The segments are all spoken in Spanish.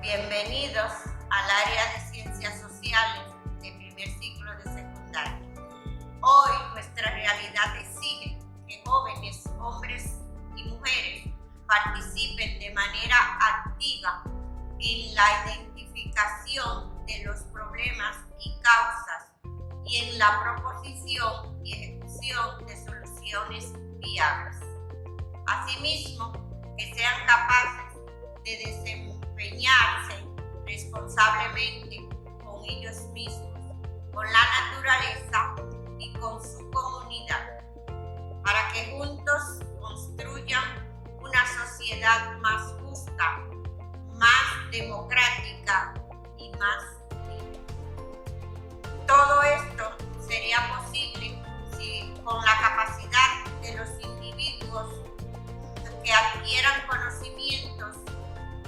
Bienvenidos al área de Ciencias Sociales de primer ciclo de secundaria. Hoy nuestra realidad exige que jóvenes, hombres y mujeres participen de manera activa en la identificación de los problemas y causas y en la proposición y ejecución de soluciones viables. Asimismo, que sean capaces de desempeñarse responsablemente con ellos mismos, con la naturaleza y con su comunidad, para que juntos construyan una sociedad más justa, más democrática y más libre. Todo esto sería posible si con la capacidad de los individuos que adquieran conocimientos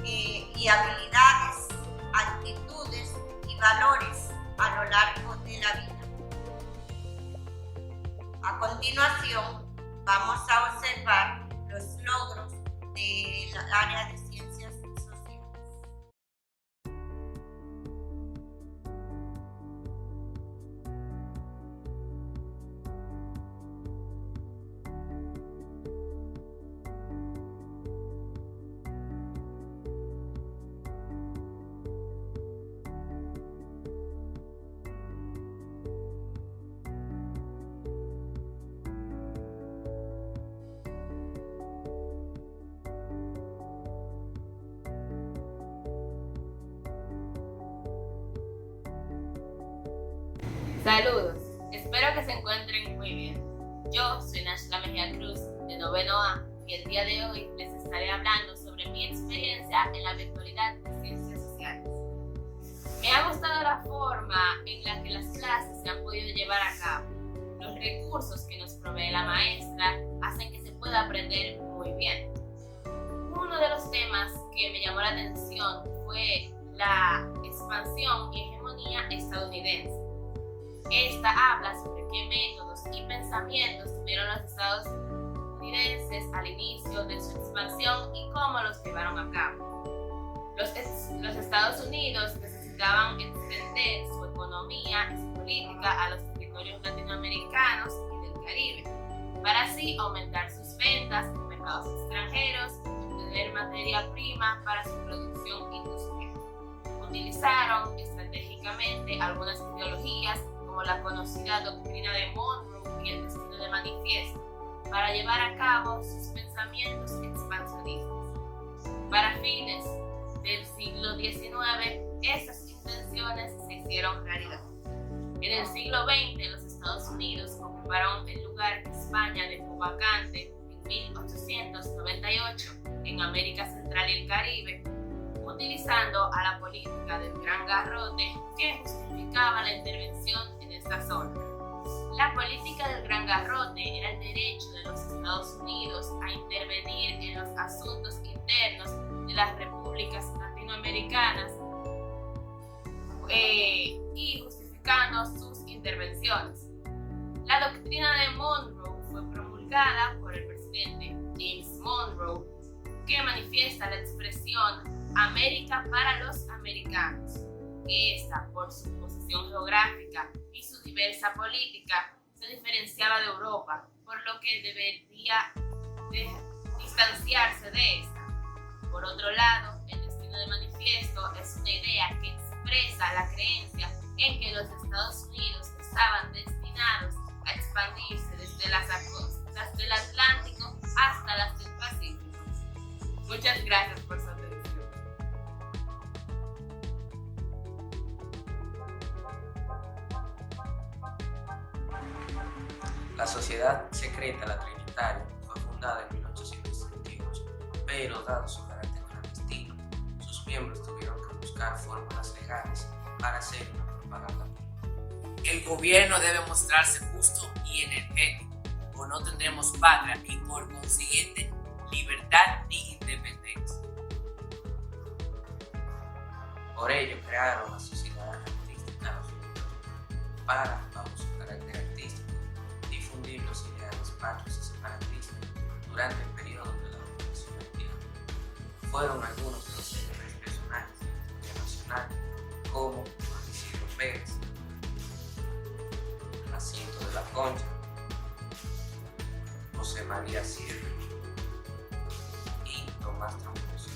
y habilidades, actitudes y valores a lo largo de la vida. A continuación, vamos a observar los logros del área de ciencias sociales. Saludos, espero que se encuentren muy bien. Yo soy Nashla Mejía Cruz, de noveno A, y el día de hoy les estaré hablando sobre mi experiencia en la virtualidad de Ciencias Sociales. Me ha gustado la forma en la que las clases se han podido llevar a cabo. Los recursos que nos provee la maestra hacen que se pueda aprender muy bien. Uno de los temas que me llamó la atención fue la expansión y hegemonía estadounidense. Esta habla sobre qué métodos y pensamientos tuvieron los estadounidenses al inicio de su expansión y cómo los llevaron a cabo. Los Estados Unidos necesitaban extender su economía y su política a los territorios latinoamericanos y del Caribe, para así aumentar sus ventas en mercados extranjeros y obtener materia prima para su producción industrial. Utilizaron estratégicamente algunas ideologías como la conocida doctrina de Monroe y el destino de manifiesto, para llevar a cabo sus pensamientos expansionistas. Para fines del siglo XIX, estas intenciones se hicieron realidad. En el siglo XX, los Estados Unidos ocuparon el lugar que España dejó vacante en 1898 en América Central y el Caribe, utilizando a la política del Gran Garrote que justificaba la intervención en esta zona. La política del Gran Garrote era el derecho de los Estados Unidos a intervenir en los asuntos internos de las repúblicas latinoamericanas y justificando sus intervenciones. La doctrina de Monroe fue promulgada por el presidente James Monroe, que manifiesta la expresión América para los americanos, que esta, por su posición geográfica y su diversa política, se diferenciaba de Europa, por lo que debería distanciarse de esta. Por otro lado, el destino de manifiesto es una idea que expresa la creencia en que los Estados Unidos estaban destinados a expandirse desde las costas del Atlántico hasta las del Pacífico. Muchas gracias por su atención. La Sociedad Secreta La Trinitaria fue fundada en 1862, pero dado su carácter clandestino, sus miembros tuvieron que buscar fórmulas legales para hacer una propaganda política. El gobierno debe mostrarse justo y energético, o no tendremos patria y por consiguiente libertad ni independencia. Por ello crearon la Sociedad Artística Los Pintores para, bajo su carácter artístico, difundir los ideales patrios y separatistas durante el periodo de la ocupación haitiana. Fueron algunos de los héroes personales Concha, José María Sierra y Tomás Troncoso,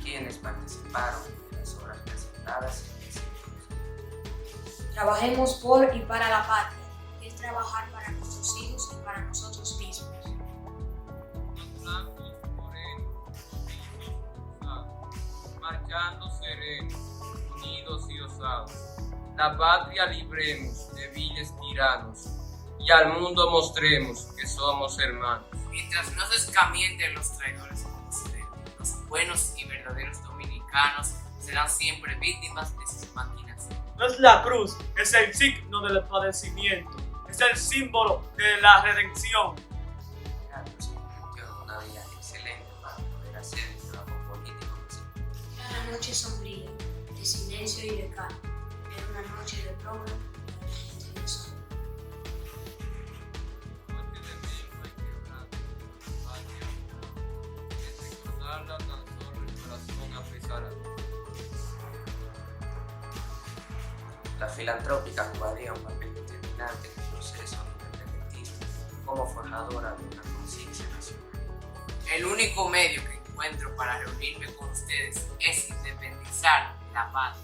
quienes participaron en las obras presentadas en el simposio. Trabajemos por y para la patria, que es trabajar para nuestros hijos y para nosotros mismos. Marchando serenos, unidos y osados, la patria libremos de viles tiranos, y al mundo mostremos que somos hermanos. Mientras no se escamienten los traidores como ustedes, los buenos y verdaderos dominicanos serán siempre víctimas de sus maquinaciones. No es la cruz, es el signo del padecimiento, es el símbolo de la redención. Gerardo se convirtió en una vía excelente para poder hacer el trabajo político que se Era una noche sombría, de silencio y de calma. Era una noche de programa para la gente no sabe. Noche de misma y quebrada, patria, que recordarla tan solo el corazón apesará. La filantrópica jugaría un papel determinante en el proceso de independentismo como forjadora de una conciencia nacional. El único medio que encuentro para reunirme con ustedes es independizar la patria.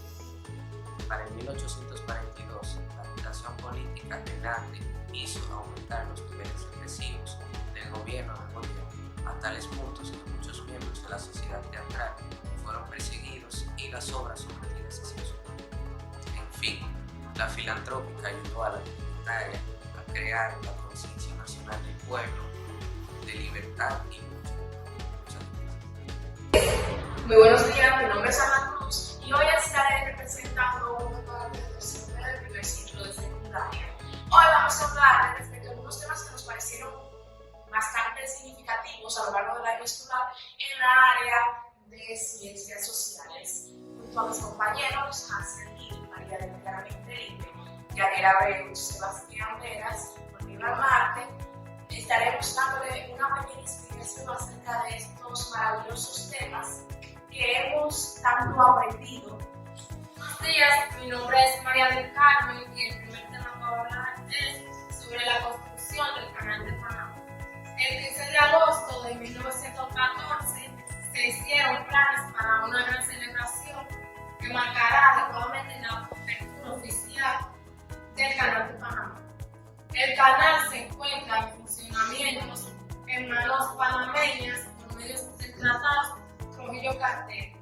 Para el 1842, la agitación política de Hernández hizo aumentar los niveles represivos del gobierno de Bolívar a tales puntos que muchos miembros de la sociedad teatral fueron perseguidos y las obras sometidas a censura. En fin, la filantrópica ayudó a la tributaria a crear la conciencia nacional del pueblo, de libertad y lucha. Muy buenos días, mi nombre es Ana Cruz y hoy estaré representando una parte del tercero del primer ciclo de secundaria. Hoy vamos a hablar respecto a algunos temas que nos parecieron bastante significativos a lo largo del año escolar en la área de ciencias sociales. Junto a mis compañeros, Hansel Gil, María del Carmen Felipe, Yanira Abreu, Sebastián Veras, Bolívar Marte, estaremos dándole una pequeña explicación acerca de estos maravillosos temas que hemos tanto aprendido. Buenos días, mi nombre es María del Carmen y el primer tema que voy a hablar es sobre la construcción del Canal de Panamá. El 15 de agosto de 1914 se hicieron planes para una gran celebración que marcará adecuadamente la apertura oficial del Canal de Panamá. El canal se encuentra en funcionamiento en manos panameñas por medio del Tratado Trujillo-Cartero,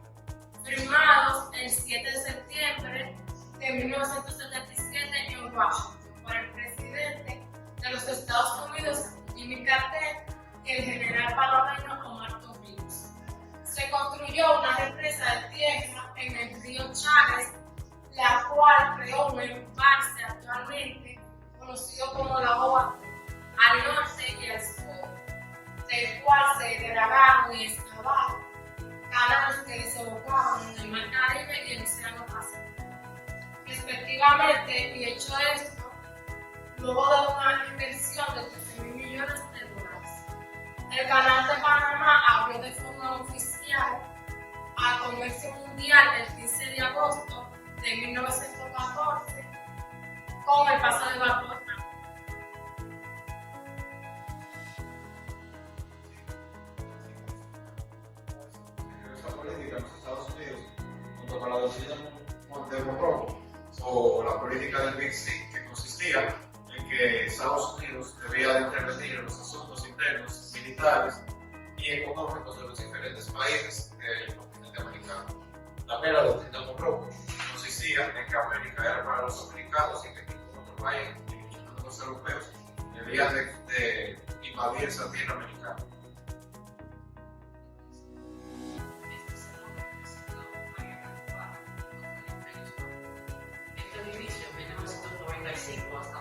firmados el 7 de septiembre de 1977 en Washington por el presidente de los Estados Unidos, Jimmy Carter, y el general panameño Omar Torrijos. Se construyó una represa de tierra en el río Chagres, la cual creó un embalse actualmente conocido como la Boa al norte y al sur, del cual se dragaron y excavaron canales que desembocaban en el Mar Caribe y el Océano Pacífico. Respectivamente, y hecho esto, luego de una inversión de $13.000 millones. El Canal de Panamá abrió de forma oficial al comercio mundial el 15 de agosto de 1914 con el paso de vapor. Esta política en los Estados Unidos, junto con la doctrina de Monroe, o la política del Big Stick, que consistía en que Estados Unidos debía de intervenir en los asuntos internos, militares y económicos de los diferentes países del continente americano. La mera doctrina de Monroe consistía en que América era para los americanos y que ningún otro país, ni ninguno de los europeos, debía de invadir esa tierra americana. Hasta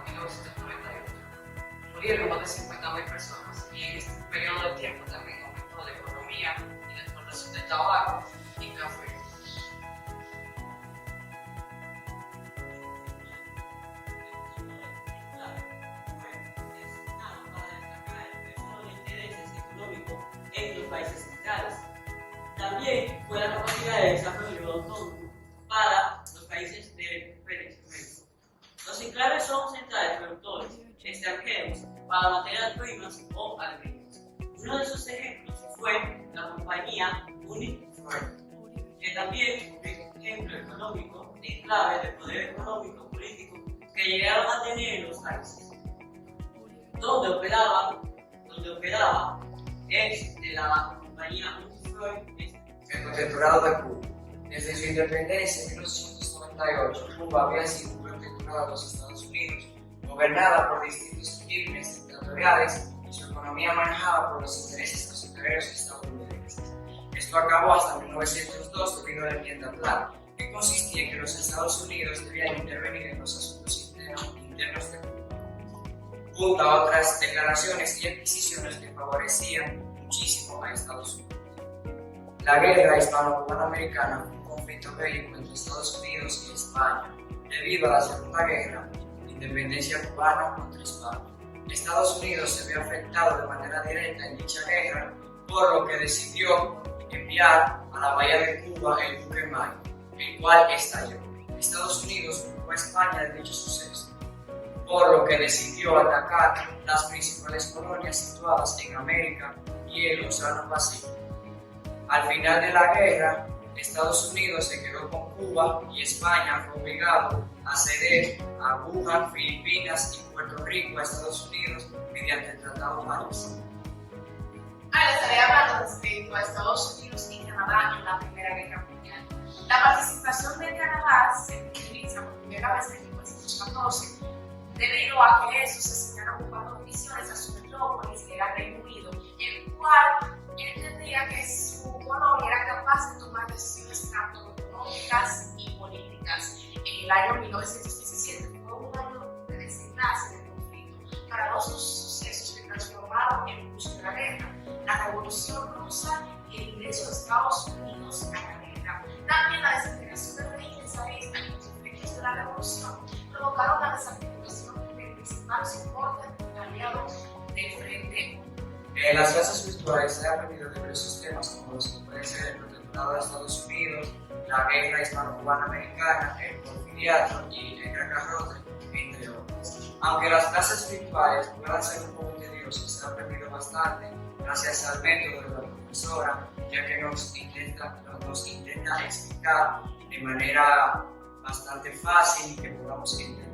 1998. Murieron más de 50.000 personas y en este periodo de tiempo también aumentó la economía y la exportación de tabaco y café. En los países centrales. También fue la capacidad de desarrollo autónomo para los países de referencia. Los enclaves son centrales productores, es extranjeros para materias primas o alimentos. Uno de esos ejemplos fue la compañía Unilever, que también fue un ejemplo económico en clave de poder económico político que llegaron a tener en los países. Donde operaba es de la compañía Unilever. El protectorado de Cuba. Desde su independencia en 1898, Cuba había sido un protectorado de los Estados Unidos, gobernada por distintos regímenes dictatoriales y su economía manejada por los intereses azucareros estadounidenses. Esto acabó hasta 1902 debido a la enmienda Platt, que consistía en que los Estados Unidos debían intervenir en los asuntos internos de Cuba, junto a otras declaraciones y adquisiciones que favorecían muchísimo a Estados Unidos. La guerra hispano-cubana-americana fue un conflicto bélico entre Estados Unidos y España, debido a la Segunda Guerra, independencia cubana contra España. Estados Unidos se vio afectado de manera directa en dicha guerra, por lo que decidió enviar a la bahía de Cuba el buque Maine, el cual estalló. Estados Unidos culpó a España de dicho suceso, por lo que decidió atacar las principales colonias situadas en América y el Océano Pacífico. Al final de la guerra, Estados Unidos se quedó con Cuba y España fue obligado a ceder a Wuhan, Filipinas y Puerto Rico a Estados Unidos mediante el Tratado París. Ahora estaré hablando respecto a Estados Unidos y Canadá en la Primera Guerra Mundial. La participación de Canadá se utiliza por primera vez en 1914 debido a que estos asignaron 4 divisiones a su metrópolis, que era Reino Unido, el cual entendía que su colonia era capaz de tomar decisiones tanto económicas y políticas. En el año 1917 fue un año de desenlace del conflicto para dos sucesos que transformaron el curso de la guerra: la Revolución Rusa y el ingreso de Estados Unidos a la guerra. También la desintegración del régimen zarista y los efectos de la revolución provocaron la desarticulación del principal soporte aliado del Frente. En las clases virtuales se han aprendido diversos temas como los que pueden ser el protectorado de Estados Unidos, la guerra hispano-cubana-americana, el porfiriato y el Gran Garrote, entre otros. Aunque las clases virtuales puedan ser un poco tediosas, se ha aprendido bastante gracias al método de la profesora, ya que nos intenta explicar de manera bastante fácil y que podamos entender.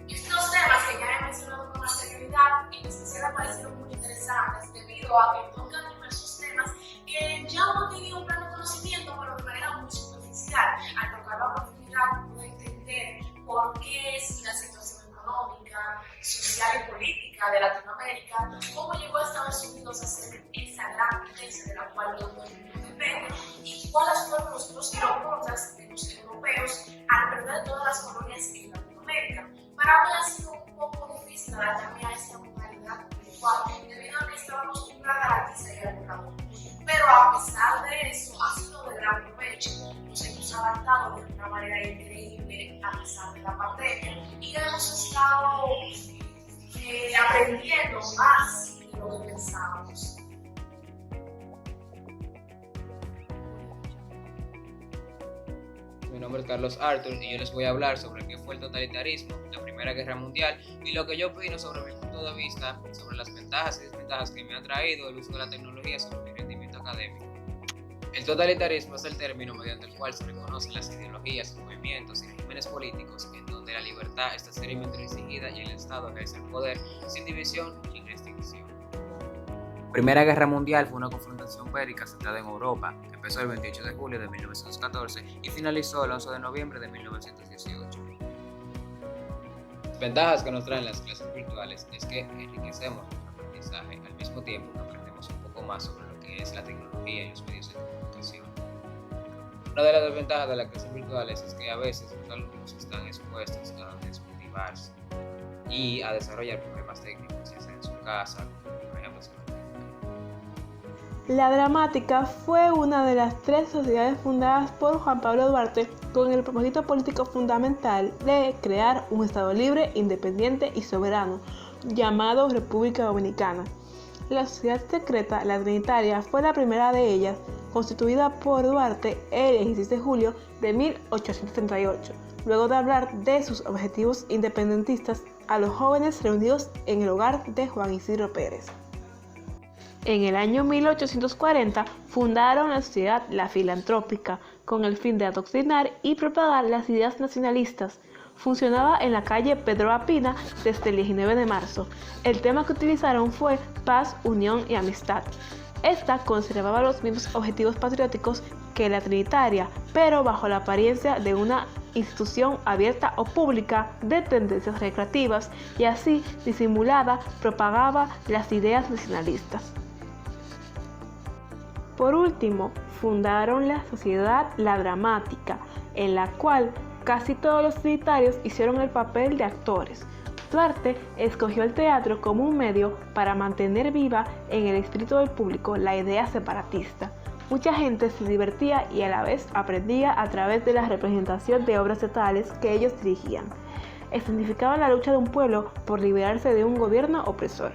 Estos temas que ya he mencionado con anterioridad, en especial me parecieron muy interesantes debido a que tocan diversos temas que ya uno tenía un pleno conocimiento, pero de manera muy superficial. Al tocar la profundidad pude entender por qué es la situación económica, social y política de Latinoamérica, cómo llegó a Estados Unidos a ser esa gran potencia de la cual todo el mundo depende, y cuáles fueron los pros y los contras de los europeos al perder todas las colonias en Latinoamérica. Para mí ha sido un poco difícil adaptarme a esta modalidad virtual, debido a que estaba acostumbrada a la pizza y al borrador. Pero a pesar de eso, ha sido de gran provecho. Nos hemos adaptado de una manera increíble a pesar de la pandemia y hemos estado aprendiendo más de lo que pensábamos. Mi nombre es Carlos Arthur y yo les voy a hablar sobre qué fue el totalitarismo, la Primera Guerra Mundial y lo que yo opino sobre mi punto de vista sobre las ventajas y desventajas que me ha traído el uso de la tecnología sobre mi rendimiento académico. El totalitarismo es el término mediante el cual se reconocen las ideologías, movimientos y regímenes políticos en donde la libertad está seriamente restringida y el Estado ejerce el poder sin división ni restricción. La Primera Guerra Mundial fue una confrontación bélica centrada en Europa, que empezó el 28 de julio de 1914 y finalizó el 11 de noviembre de 1918. Las ventajas que nos traen las clases virtuales es que enriquecemos nuestro aprendizaje al mismo tiempo que aprendemos un poco más sobre lo que es la tecnología y los medios de comunicación. Una de las desventajas de las clases virtuales es que a veces los alumnos están expuestos a desmotivarse y a desarrollar problemas técnicos, ya sea en su casa, por ejemplo. La Dramática fue una de las 3 sociedades fundadas por Juan Pablo Duarte con el propósito político fundamental de crear un Estado libre, independiente y soberano, llamado República Dominicana. La sociedad secreta, la Trinitaria, fue la primera de ellas, constituida por Duarte el 16 de julio de 1838. Luego de hablar de sus objetivos independentistas, a los jóvenes reunidos en el hogar de Juan Isidro Pérez. En el año 1840 fundaron la sociedad La Filantrópica con el fin de adoctrinar y propagar las ideas nacionalistas. Funcionaba en la calle Pedro Apina desde el 19 de marzo. El tema que utilizaron fue paz, unión y amistad. Esta conservaba los mismos objetivos patrióticos que la Trinitaria, pero bajo la apariencia de una institución abierta o pública de tendencias recreativas, y así disimulada propagaba las ideas nacionalistas. Por último, fundaron la Sociedad La Dramática, en la cual casi todos los trinitarios hicieron el papel de actores. Duarte escogió el teatro como un medio para mantener viva en el espíritu del público la idea separatista. Mucha gente se divertía y a la vez aprendía a través de la representación de obras teatrales que ellos dirigían. Escenificaban la lucha de un pueblo por liberarse de un gobierno opresor.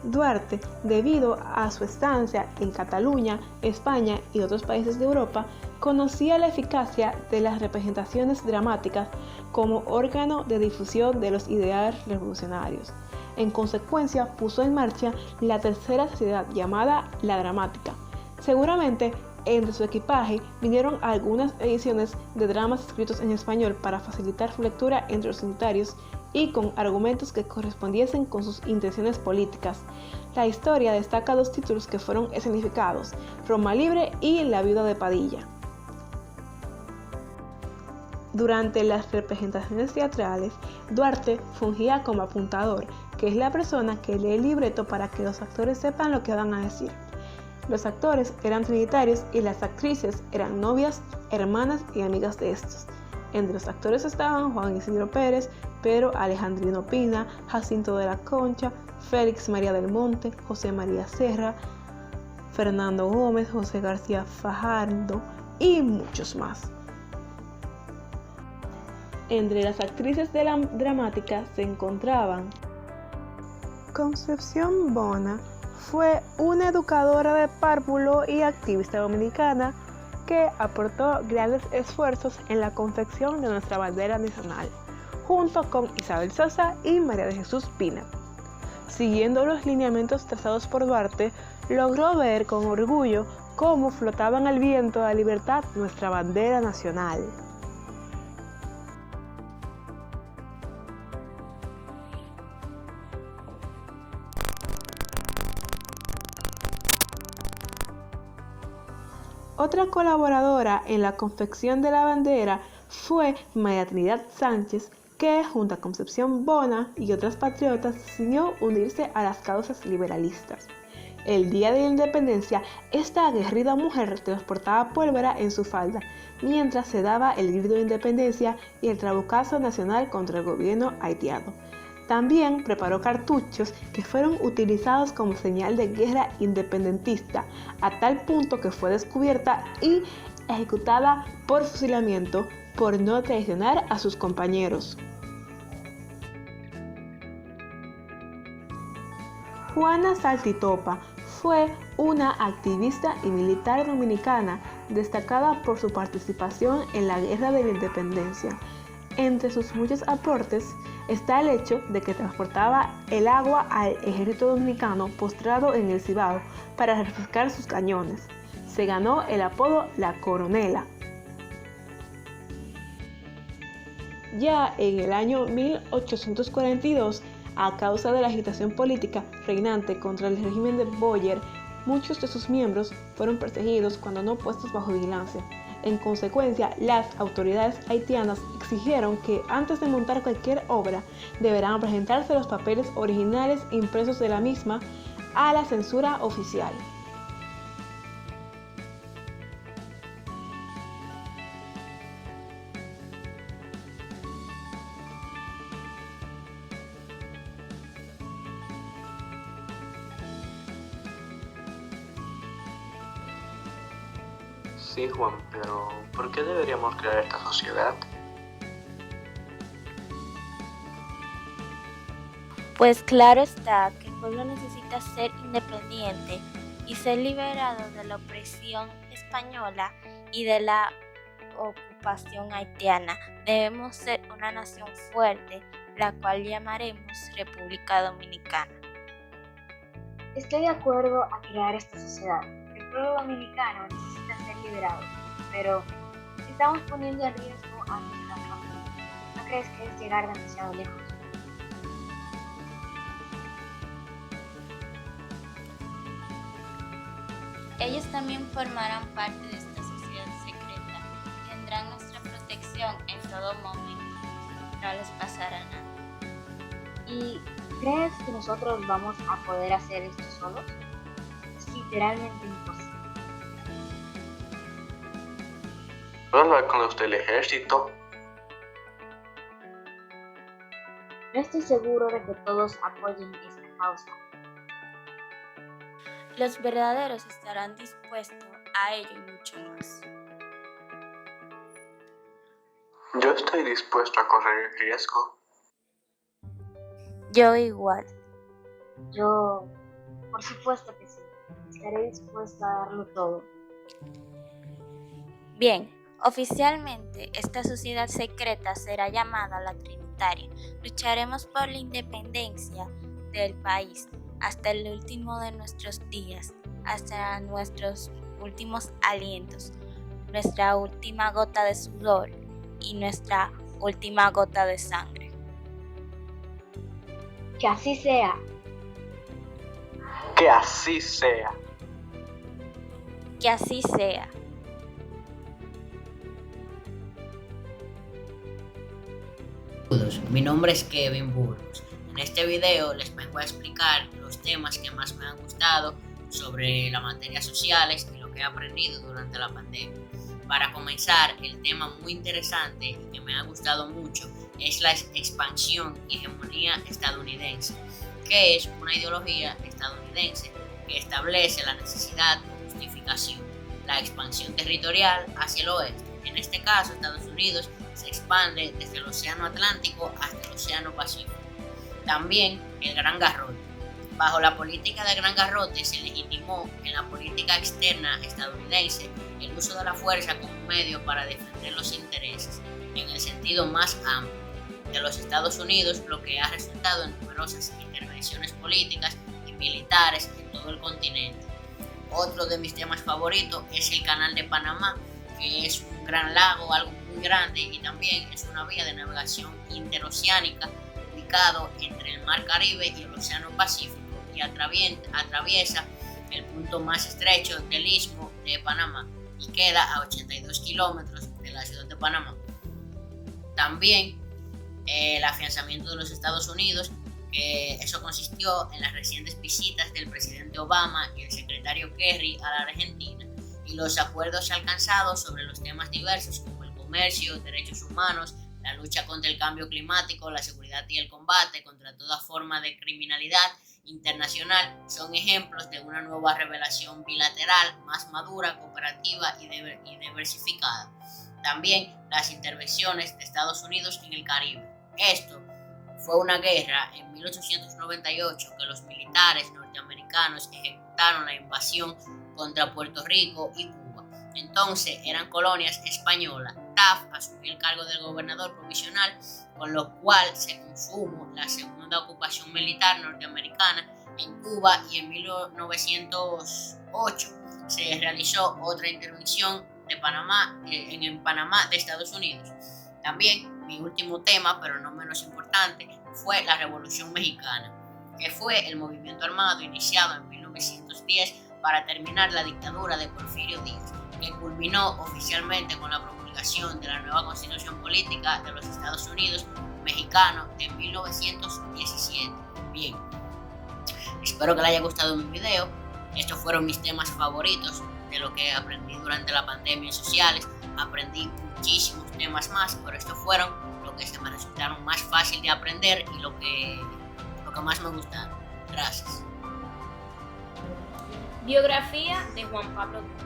Duarte, debido a su estancia en Cataluña, España y otros países de Europa, conocía la eficacia de las representaciones dramáticas como órgano de difusión de los ideales revolucionarios. En consecuencia, puso en marcha la tercera sociedad llamada La Dramática. Seguramente, entre su equipaje vinieron algunas ediciones de dramas escritos en español para facilitar su lectura entre los trinitarios y con argumentos que correspondiesen con sus intenciones políticas. La historia destaca dos títulos que fueron escenificados: Roma Libre y La Viuda de Padilla. Durante las representaciones teatrales, Duarte fungía como apuntador, que es la persona que lee el libreto para que los actores sepan lo que van a decir. Los actores eran trinitarios y las actrices eran novias, hermanas y amigas de estos. Entre los actores estaban Juan Isidro Pérez, Pedro Alejandrino Pina, Jacinto de la Concha, Félix María del Monte, José María Serra, Fernando Gómez, José García Fajardo y muchos más. Entre las actrices de la dramática se encontraban Concepción Bona. Fue una educadora de párvulo y activista dominicana que aportó grandes esfuerzos en la confección de nuestra bandera nacional, junto con Isabel Sosa y María de Jesús Pina. Siguiendo los lineamientos trazados por Duarte, logró ver con orgullo cómo flotaba en el viento de la libertad nuestra bandera nacional. Otra colaboradora en la confección de la bandera fue María Trinidad Sánchez, que junto a Concepción Bona y otras patriotas decidió unirse a las causas liberalistas. El día de la independencia, esta aguerrida mujer transportaba pólvora en su falda, mientras se daba el grito de independencia y el trabucazo nacional contra el gobierno haitiano. También preparó cartuchos que fueron utilizados como señal de guerra independentista, a tal punto que fue descubierta y ejecutada por fusilamiento por no traicionar a sus compañeros. Juana Saltitopa fue una activista y militar dominicana destacada por su participación en la Guerra de la Independencia. Entre sus muchos aportes está el hecho de que transportaba el agua al ejército dominicano postrado en el Cibao para refrescar sus cañones. Se ganó el apodo La Coronela. Ya en el año 1842, a causa de la agitación política reinante contra el régimen de Boyer, muchos de sus miembros fueron perseguidos cuando no puestos bajo vigilancia. En consecuencia, las autoridades haitianas exigieron que antes de montar cualquier obra deberán presentarse los papeles originales impresos de la misma a la censura oficial. Sí, Juan, pero ¿por qué deberíamos crear esta sociedad? Pues claro está que el pueblo necesita ser independiente y ser liberado de la opresión española y de la ocupación haitiana. Debemos ser una nación fuerte, la cual llamaremos República Dominicana. Estoy de acuerdo a crear esta sociedad. El pueblo dominicano necesita ser liberado, pero estamos poniendo en riesgo a nuestra familia. ¿No crees que es llegar demasiado lejos? Ellos también formarán parte de esta sociedad secreta. Tendrán nuestra protección en todo momento. No les pasará nada. ¿Y crees que nosotros vamos a poder hacer esto solos? Es literalmente imposible. ¿Puedo hablar con los del ejército? No estoy seguro de que todos apoyen esta causa. Los verdaderos estarán dispuestos a ello y mucho más. Yo estoy dispuesto a correr el riesgo. Yo igual. Yo, por supuesto que sí. Estaré dispuesta a darlo todo. Bien, oficialmente esta sociedad secreta será llamada la Trinitaria. Lucharemos por la independencia del país hasta el último de nuestros días, hasta nuestros últimos alientos, nuestra última gota de sudor y nuestra última gota de sangre. Que así sea. Que así sea. Que así sea. Mi nombre es Kevin Burgos. En este video les vengo a explicar los temas que más me han gustado sobre las materias sociales y lo que he aprendido durante la pandemia. Para comenzar, el tema muy interesante y que me ha gustado mucho es la expansión y hegemonía estadounidense, que es una ideología estadounidense que establece la necesidad de justificación, la expansión territorial hacia el oeste. En este caso, Estados Unidos se expande desde el Océano Atlántico hasta el Océano Pacífico. También el Gran Garrote. Bajo la política del Gran Garrote se legitimó en la política externa estadounidense el uso de la fuerza como un medio para defender los intereses, en el sentido más amplio, de los Estados Unidos, lo que ha resultado en numerosas intervenciones políticas y militares en todo el continente. Otro de mis temas favoritos es el Canal de Panamá, que es un gran lago, algo muy grande, y también es una vía de navegación interoceánica ubicado entre el Mar Caribe y el Océano Pacífico y atraviesa el punto más estrecho del Istmo de Panamá y queda a 82 kilómetros de la ciudad de Panamá. También el afianzamiento de los Estados Unidos, que eso consistió en las recientes visitas del presidente Obama y el secretario Kerry a la Argentina, y los acuerdos alcanzados sobre los temas diversos como el comercio, derechos humanos, la lucha contra el cambio climático, la seguridad y el combate contra toda forma de criminalidad internacional son ejemplos de una nueva relación bilateral más madura, cooperativa y diversificada. También las intervenciones de Estados Unidos en el Caribe. Esto fue una guerra en 1898 que los militares norteamericanos ejecutaron la invasión contra Puerto Rico y Cuba. Entonces eran colonias españolas. Taft asumió el cargo del gobernador provisional, con lo cual se consumó la segunda ocupación militar norteamericana en Cuba, y en 1908 se realizó otra intervención de Panamá, en Panamá de Estados Unidos. También mi último tema, pero no menos importante, fue la Revolución Mexicana, que fue el movimiento armado iniciado en 1910 para terminar la dictadura de Porfirio Díaz, que culminó oficialmente con la promulgación de la nueva Constitución Política de los Estados Unidos Mexicanos de 1917. Bien, espero que les haya gustado mi video. Estos fueron mis temas favoritos de lo que aprendí durante la pandemia en sociales. Aprendí muchísimos temas más, pero estos fueron los que se me resultaron más fácil de aprender y lo que más me gustaron. Gracias. Biografía de Juan Pablo Duarte.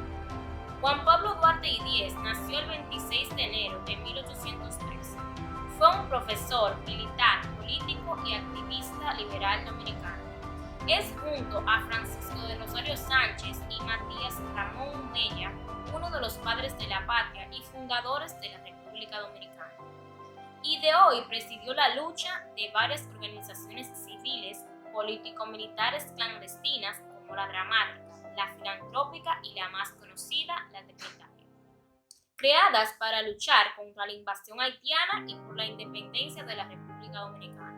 Juan Pablo Duarte y Díez nació el 26 de enero de 1803. Fue un profesor, militar, político y activista liberal dominicano. Es junto a Francisco de Rosario Sánchez y Matías Ramón Mella uno de los padres de la patria y fundadores de la República Dominicana. Y de hoy presidió la lucha de varias organizaciones civiles, político-militares clandestinas como la Dramática, la Filantrópica y la más conocida, la Trinitaria, creadas para luchar contra la invasión haitiana y por la independencia de la República Dominicana.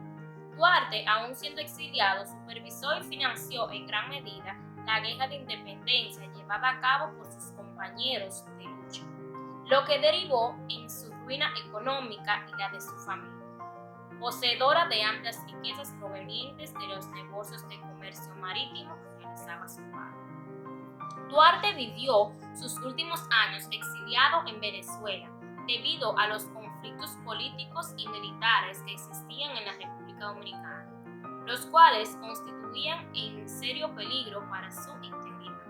Duarte, aún siendo exiliado, supervisó y financió en gran medida la guerra de independencia llevada a cabo por sus compañeros de lucha, lo que derivó en su ruina económica y la de su familia. Poseedora de amplias riquezas provenientes de los negocios de comercio marítimo que realizaba su padre. Duarte vivió sus últimos años exiliado en Venezuela debido a los conflictos políticos y militares que existían en la República Dominicana, los cuales constituían en serio peligro para su integridad.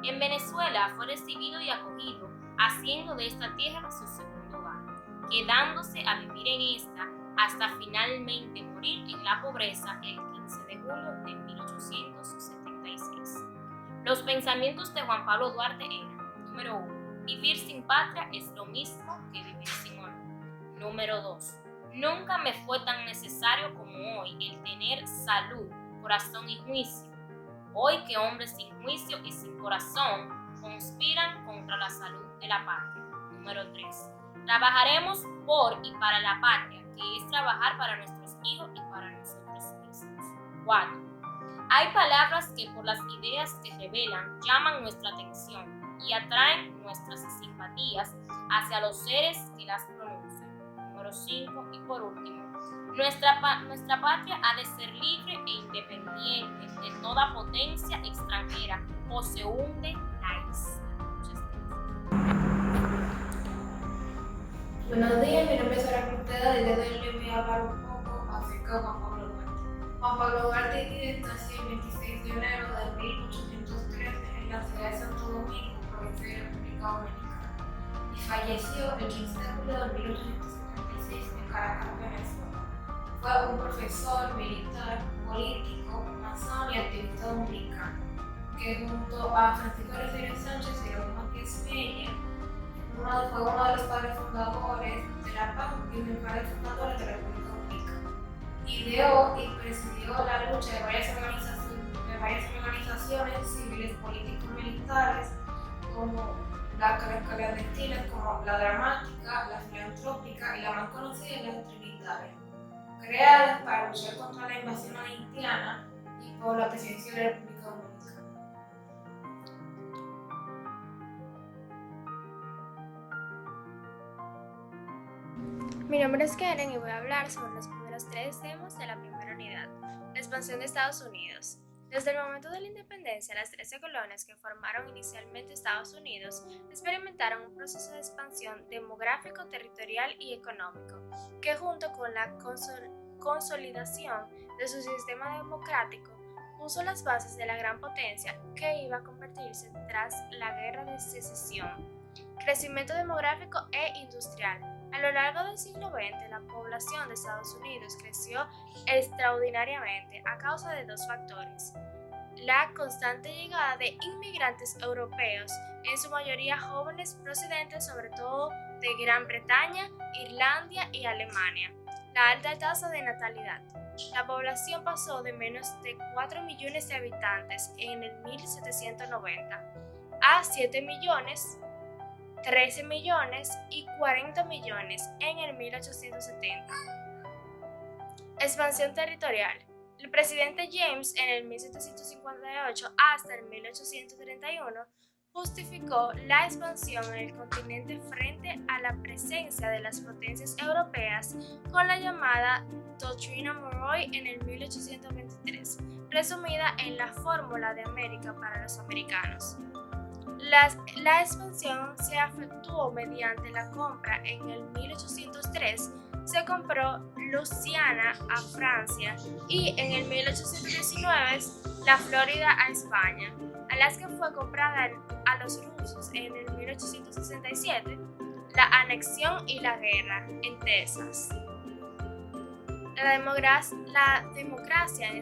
En Venezuela fue recibido y acogido, haciendo de esta tierra su segundo hogar, quedándose a vivir en esta hasta finalmente morir en la pobreza el 15 de julio de 1876. Los pensamientos de Juan Pablo Duarte eran: número 1, vivir sin patria es lo mismo que vivir sin honor. Número 2, nunca me fue tan necesario como hoy el tener salud, corazón y juicio. Hoy que hombres sin juicio y sin corazón conspiran contra la salud de la patria. Número 3, trabajaremos por y para la patria, que es trabajar para nuestros hijos y para nosotros mismos. 4, hay palabras que por las ideas que revelan llaman nuestra atención y atraen nuestras simpatías hacia los seres que las pronuncian. Número 5, y por último, nuestra patria ha de ser libre e independiente de toda potencia extranjera o se hunde la isla. Buenos días, mi nombre es Sara Corteda y desde hoy les voy a hablar un poco acerca de Juan Pablo Duarte. Juan Pablo Duarte nació el 26 de enero de 1813 en la ciudad de Santo Domingo, provincia de la República Dominicana, y falleció el 15 de julio de 1876 en Caracas, Venezuela. Fue un profesor, militar, político, masón y activista dominicano, que junto a Francisco de Rosario Sánchez y Ramón Matías Mella fue uno de los padres fundadores de la PAN y uno de los padres fundadores de la República Dominicana. Ideó y presidió la lucha de varias organizaciones civiles, político-militares, como las clandestinas, como la Dramática, la Filantrópica y la más conocida, la Trinitaria, creadas para luchar contra la invasión haitiana y por la presidencia de la República Dominicana. Mi nombre es Karen y voy a hablar sobre los primeros 3 temas de la primera unidad: la expansión de Estados Unidos. Desde el momento de la independencia, las 13 colonias que formaron inicialmente Estados Unidos experimentaron un proceso de expansión demográfico, territorial y económico, que junto con la consolidación de su sistema democrático puso las bases de la gran potencia que iba a convertirse tras la Guerra de Secesión. Crecimiento demográfico e industrial. A lo largo del siglo XX, la población de Estados Unidos creció extraordinariamente a causa de 2 factores: la constante llegada de inmigrantes europeos, en su mayoría jóvenes procedentes sobre todo de Gran Bretaña, Irlanda y Alemania, la alta tasa de natalidad. La población pasó de menos de 4 millones de habitantes en el 1790 a 7 millones, 13 millones y 40 millones en el 1870. Expansión territorial. El presidente James en el 1758 hasta el 1831 justificó la expansión en el continente frente a la presencia de las potencias europeas con la llamada Doctrina Monroe en el 1823, resumida en la Fórmula de América para los americanos. La expansión se efectuó mediante la compra. En el 1803 se compró Luisiana a Francia y en el 1819 la Florida a España. Alaska fue comprada a los rusos en el 1867, la anexión y la guerra en Texas. la democracia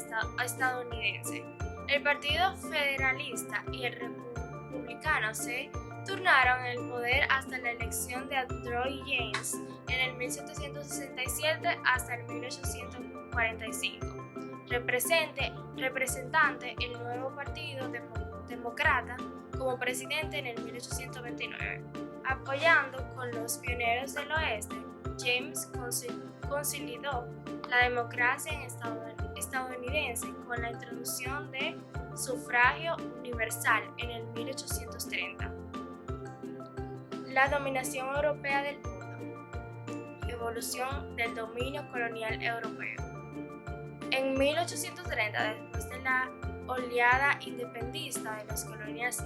estadounidense. El Partido Federalista y el Republicano se turnaron en el poder hasta la elección de Andrew James en el 1767 hasta el 1845. Representante el nuevo Partido Demócrata como presidente en el 1829. Apoyando con los pioneros del oeste, James consolidó la democracia estadounidense con la introducción de sufragio universal en el 1830. La dominación europea del mundo. Evolución del dominio colonial europeo. En 1830, después de la oleada independentista de las colonias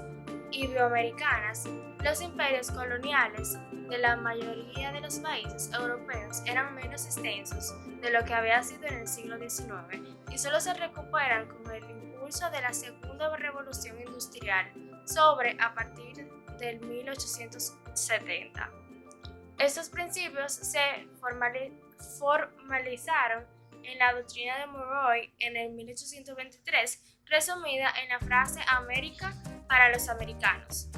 iberoamericanas, los imperios coloniales de la mayoría de los países europeos eran menos extensos de lo que había sido en el siglo XIX y solo se recuperan con el impulso de la segunda revolución industrial a partir del 1870. Estos principios se formalizaron en la doctrina de Monroe en el 1823, resumida en la frase América para los americanos.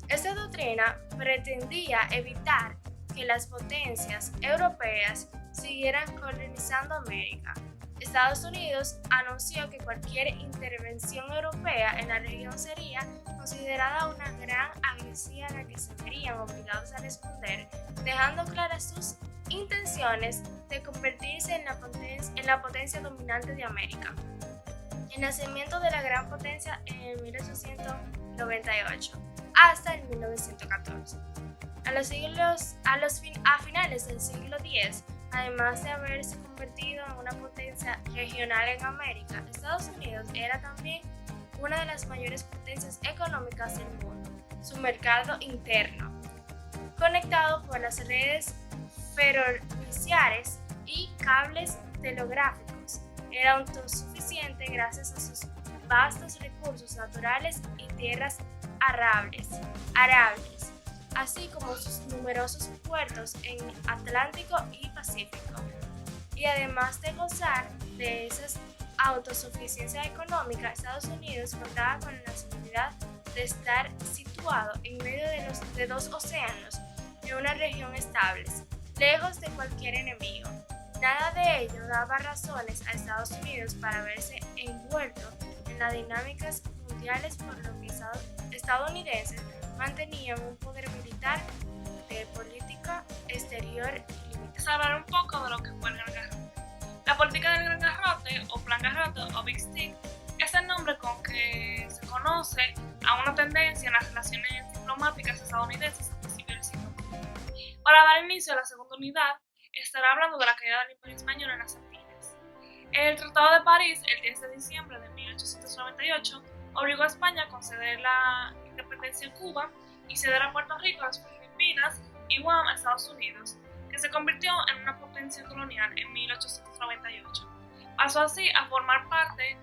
Esta doctrina pretendía evitar que las potencias europeas siguieran colonizando América. Estados Unidos anunció que cualquier intervención europea en la región sería considerada una gran agresión a la que se verían obligados a responder, dejando claras sus intenciones de convertirse en la potencia dominante de América. El nacimiento de la gran potencia en el 1898 hasta el 1914. A finales del siglo X, además de haberse convertido en una potencia regional en América, Estados Unidos era también una de las mayores potencias económicas del mundo. Su mercado interno, conectado por las redes ferroviarias y cables telegráficos, era autosuficiente gracias a sus vastos recursos naturales y tierras arables, así como sus numerosos puertos en Atlántico y Pacífico. Y además de gozar de esa autosuficiencia económica, Estados Unidos contaba con la seguridad de estar situado en medio de dos océanos en una región estable, lejos de cualquier enemigo. Nada de ello daba razones a Estados Unidos para verse envuelto en las dinámicas mundiales, por lo que estadounidenses mantenían un poder militar de política exterior limitado. Vamos a hablar un poco de lo que fue el Gran Garrote. La política del Gran Garrote, o Plan Garrote, o Big Stick, es el nombre con que se conoce a una tendencia en las relaciones diplomáticas estadounidenses a principios del siglo XX. Para dar inicio a la segunda unidad, estará hablando de la caída del Imperio Español en las Antillas. El Tratado de París, el 10 de diciembre de 1898, obligó a España a conceder la independencia a Cuba y ceder a Puerto Rico, las Filipinas y Guam a Estados Unidos, que se convirtió en una potencia colonial en 1898. Pasó así a formar parte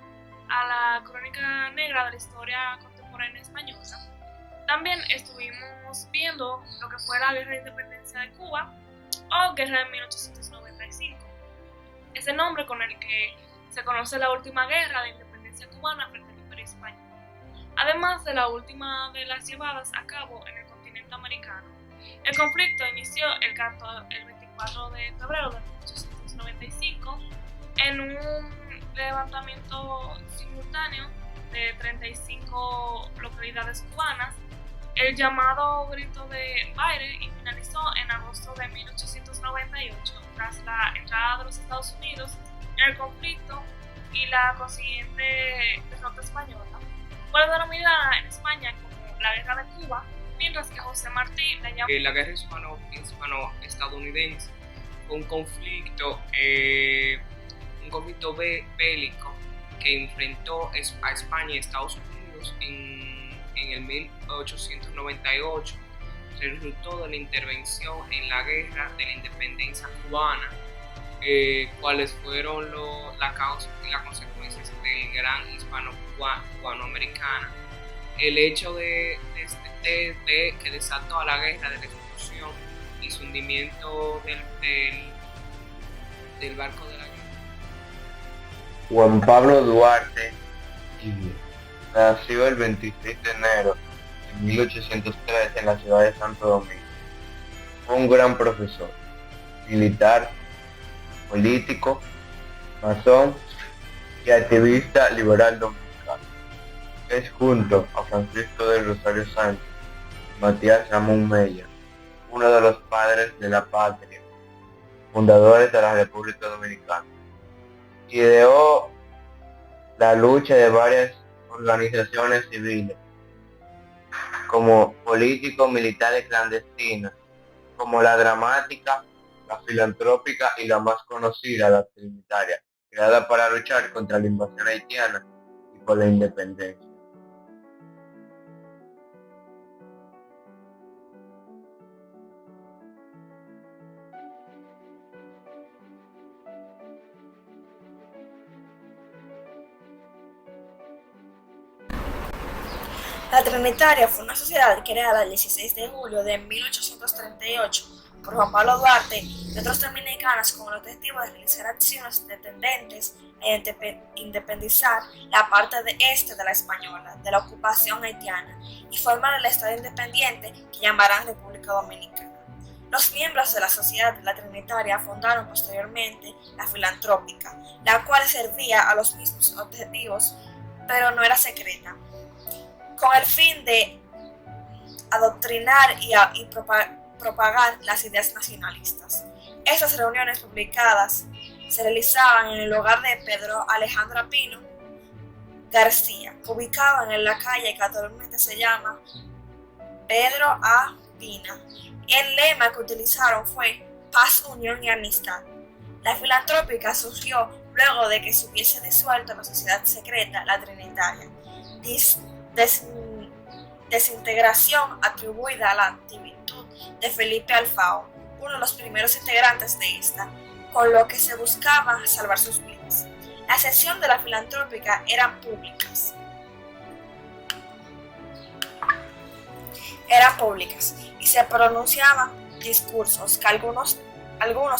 a la crónica negra de la historia contemporánea española. También estuvimos viendo lo que fue la Guerra de Independencia de Cuba o Guerra de 1895. Es el nombre con el que se conoce la última guerra de independencia cubana frente al Imperio Español, además de la última de las llevadas a cabo en el continente americano. El conflicto inició el 24 de febrero de 1895 en un levantamiento simultáneo de 35 localidades cubanas, el llamado Grito de Baile, y finalizó en agosto de 1898 tras la entrada de los Estados Unidos en el conflicto y la consiguiente derrota española. Fue denominada en España como la Guerra de Cuba, mientras que José Martí la llamó la Guerra hispano-estadounidense fue un conflicto bélico que enfrentó a España y Estados Unidos en el 1898. Resultó de la intervención en la Guerra de la Independencia cubana, cuáles fueron la causa y las consecuencias del gran hispano-cubano-americana. El hecho de que desató a la guerra de la explosión y su hundimiento del barco de la Juan Pablo Duarte Tigre nació el 26 de enero de 1803 en la ciudad de Santo Domingo. Fue un gran profesor, militar, político, masón y activista liberal dominicano. Es junto a Francisco del Rosario Sánchez y Matías Ramón Mella, uno de los padres de la patria, fundadores de la República Dominicana. Ideó la lucha de varias organizaciones civiles, como políticos militares clandestinos, como la dramática, la filantrópica y la más conocida, la Trinitaria, creada para luchar contra la invasión haitiana y por la independencia. La Trinitaria fue una sociedad creada el 16 de julio de 1838 por Juan Pablo Duarte y otros dominicanos con el objetivo de realizar acciones tendentes a independizar la parte de este de la española de la ocupación haitiana y formar el Estado independiente que llamarán República Dominicana. Los miembros de la sociedad de la Trinitaria fundaron posteriormente la Filantrópica, la cual servía a los mismos objetivos, pero no era secreta, con el fin de adoctrinar y propagar las ideas nacionalistas. Estas reuniones publicadas se realizaban en el hogar de Pedro Alejandro Pino García, ubicado en la calle que actualmente se llama Pedro A. Pina. El lema que utilizaron fue Paz, Unión y Amistad. La Filantrópica surgió luego de que se hubiese disuelto la sociedad secreta, la Trinitaria. Desintegración atribuida a la actitud de Felipe Alfao, uno de los primeros integrantes de esta, con lo que se buscaba salvar sus vidas. Las sesiones de la Filantrópica eran públicas y se pronunciaban discursos que algunos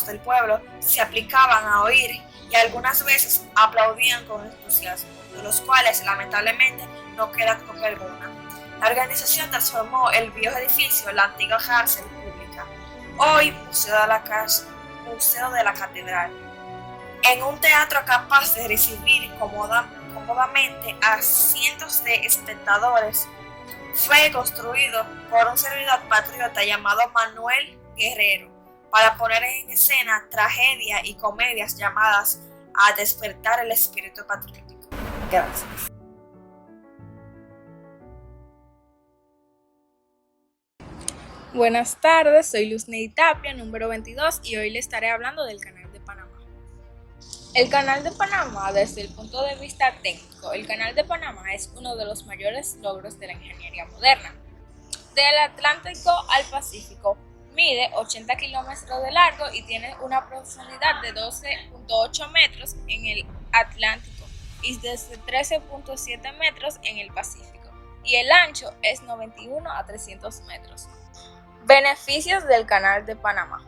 del pueblo se aplicaban a oír y algunas veces aplaudían con entusiasmo, de los cuales lamentablemente no queda copia alguna. La organización transformó el viejo edificio en la antigua cárcel pública, hoy Museo de la Catedral, en un teatro capaz de recibir cómodamente a cientos de espectadores. Fue construido por un servidor patriota llamado Manuel Guerrero para poner en escena tragedia y comedias llamadas a despertar el espíritu patriótico. Gracias. Buenas tardes, soy Luzneid Tapia, número 22, y hoy les estaré hablando del Canal de Panamá. El Canal de Panamá, desde el punto de vista técnico, el Canal de Panamá es uno de los mayores logros de la ingeniería moderna. Del Atlántico al Pacífico, mide 80 kilómetros de largo y tiene una profundidad de 12.8 metros en el Atlántico y desde 13.7 metros en el Pacífico, y el ancho es 91 a 300 metros. Beneficios del Canal de Panamá.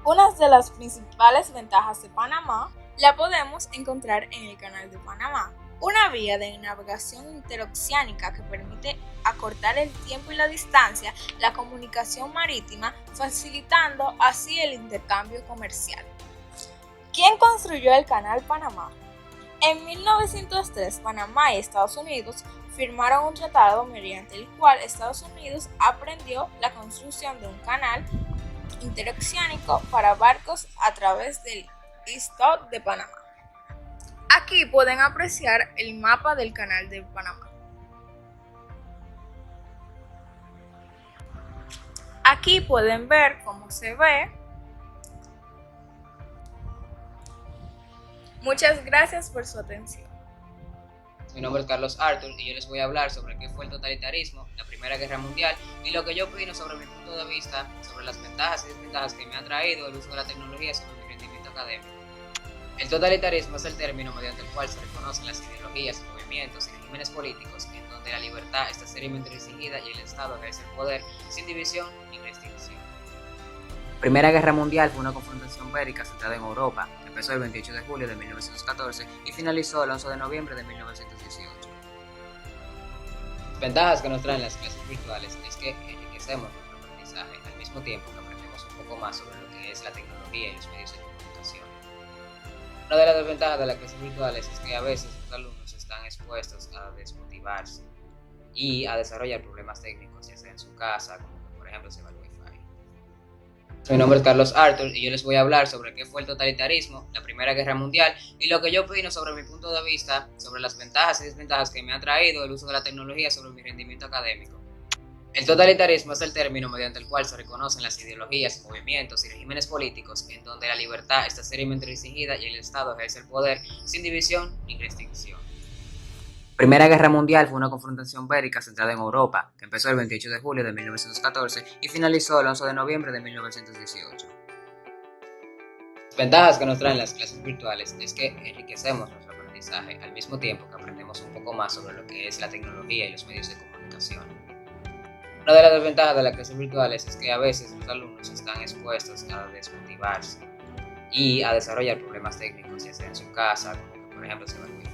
Una de las principales ventajas de Panamá la podemos encontrar en el Canal de Panamá, una vía de navegación interoceánica que permite acortar el tiempo y la distancia, la comunicación marítima, facilitando así el intercambio comercial. ¿Quién construyó el Canal Panamá? En 1903, Panamá y Estados Unidos firmaron un tratado mediante el cual Estados Unidos aprendió la construcción de un canal interoceánico para barcos a través del Istmo de Panamá. Aquí pueden apreciar el mapa del Canal de Panamá. Aquí pueden ver cómo se ve. Muchas gracias por su atención. Mi nombre es Carlos Arthur y yo les voy a hablar sobre qué fue el totalitarismo, la Primera Guerra Mundial y lo que yo opino sobre mi punto de vista, sobre las ventajas y desventajas que me ha traído el uso de la tecnología sobre mi rendimiento académico. El totalitarismo es el término mediante el cual se reconocen las ideologías, movimientos y regímenes políticos en donde la libertad está seriamente restringida y el Estado ejerce el poder sin división ni restricción. Primera Guerra Mundial fue una confrontación bélica centrada en Europa, que empezó el 28 de julio de 1914 y finalizó el 11 de noviembre de 1918. Las ventajas que nos traen las clases virtuales es que enriquecemos nuestro aprendizaje al mismo tiempo que aprendemos un poco más sobre lo que es la tecnología y los medios de comunicación. Una de las desventajas de las clases virtuales es que a veces los alumnos están expuestos a desmotivarse y a desarrollar problemas técnicos, ya sea en su casa, como que, por ejemplo, se va el Wi-Fi. Mi nombre es Carlos Arthur y yo les voy a hablar sobre qué fue el totalitarismo, la Primera Guerra Mundial y lo que yo opino sobre mi punto de vista sobre las ventajas y desventajas que me ha traído el uso de la tecnología sobre mi rendimiento académico. El totalitarismo es el término mediante el cual se reconocen las ideologías, movimientos y regímenes políticos en donde la libertad está seriamente restringida y el Estado ejerce el poder sin división ni restricción. Primera Guerra Mundial fue una confrontación bélica centrada en Europa, que empezó el 28 de julio de 1914 y finalizó el 11 de noviembre de 1918. Las ventajas que nos traen las clases virtuales es que enriquecemos nuestro aprendizaje al mismo tiempo que aprendemos un poco más sobre lo que es la tecnología y los medios de comunicación. Una de las desventajas de las clases virtuales es que a veces los alumnos están expuestos a desmotivarse y a desarrollar problemas técnicos, ya sea en su casa, como que, por ejemplo, se va el Wi-Fi.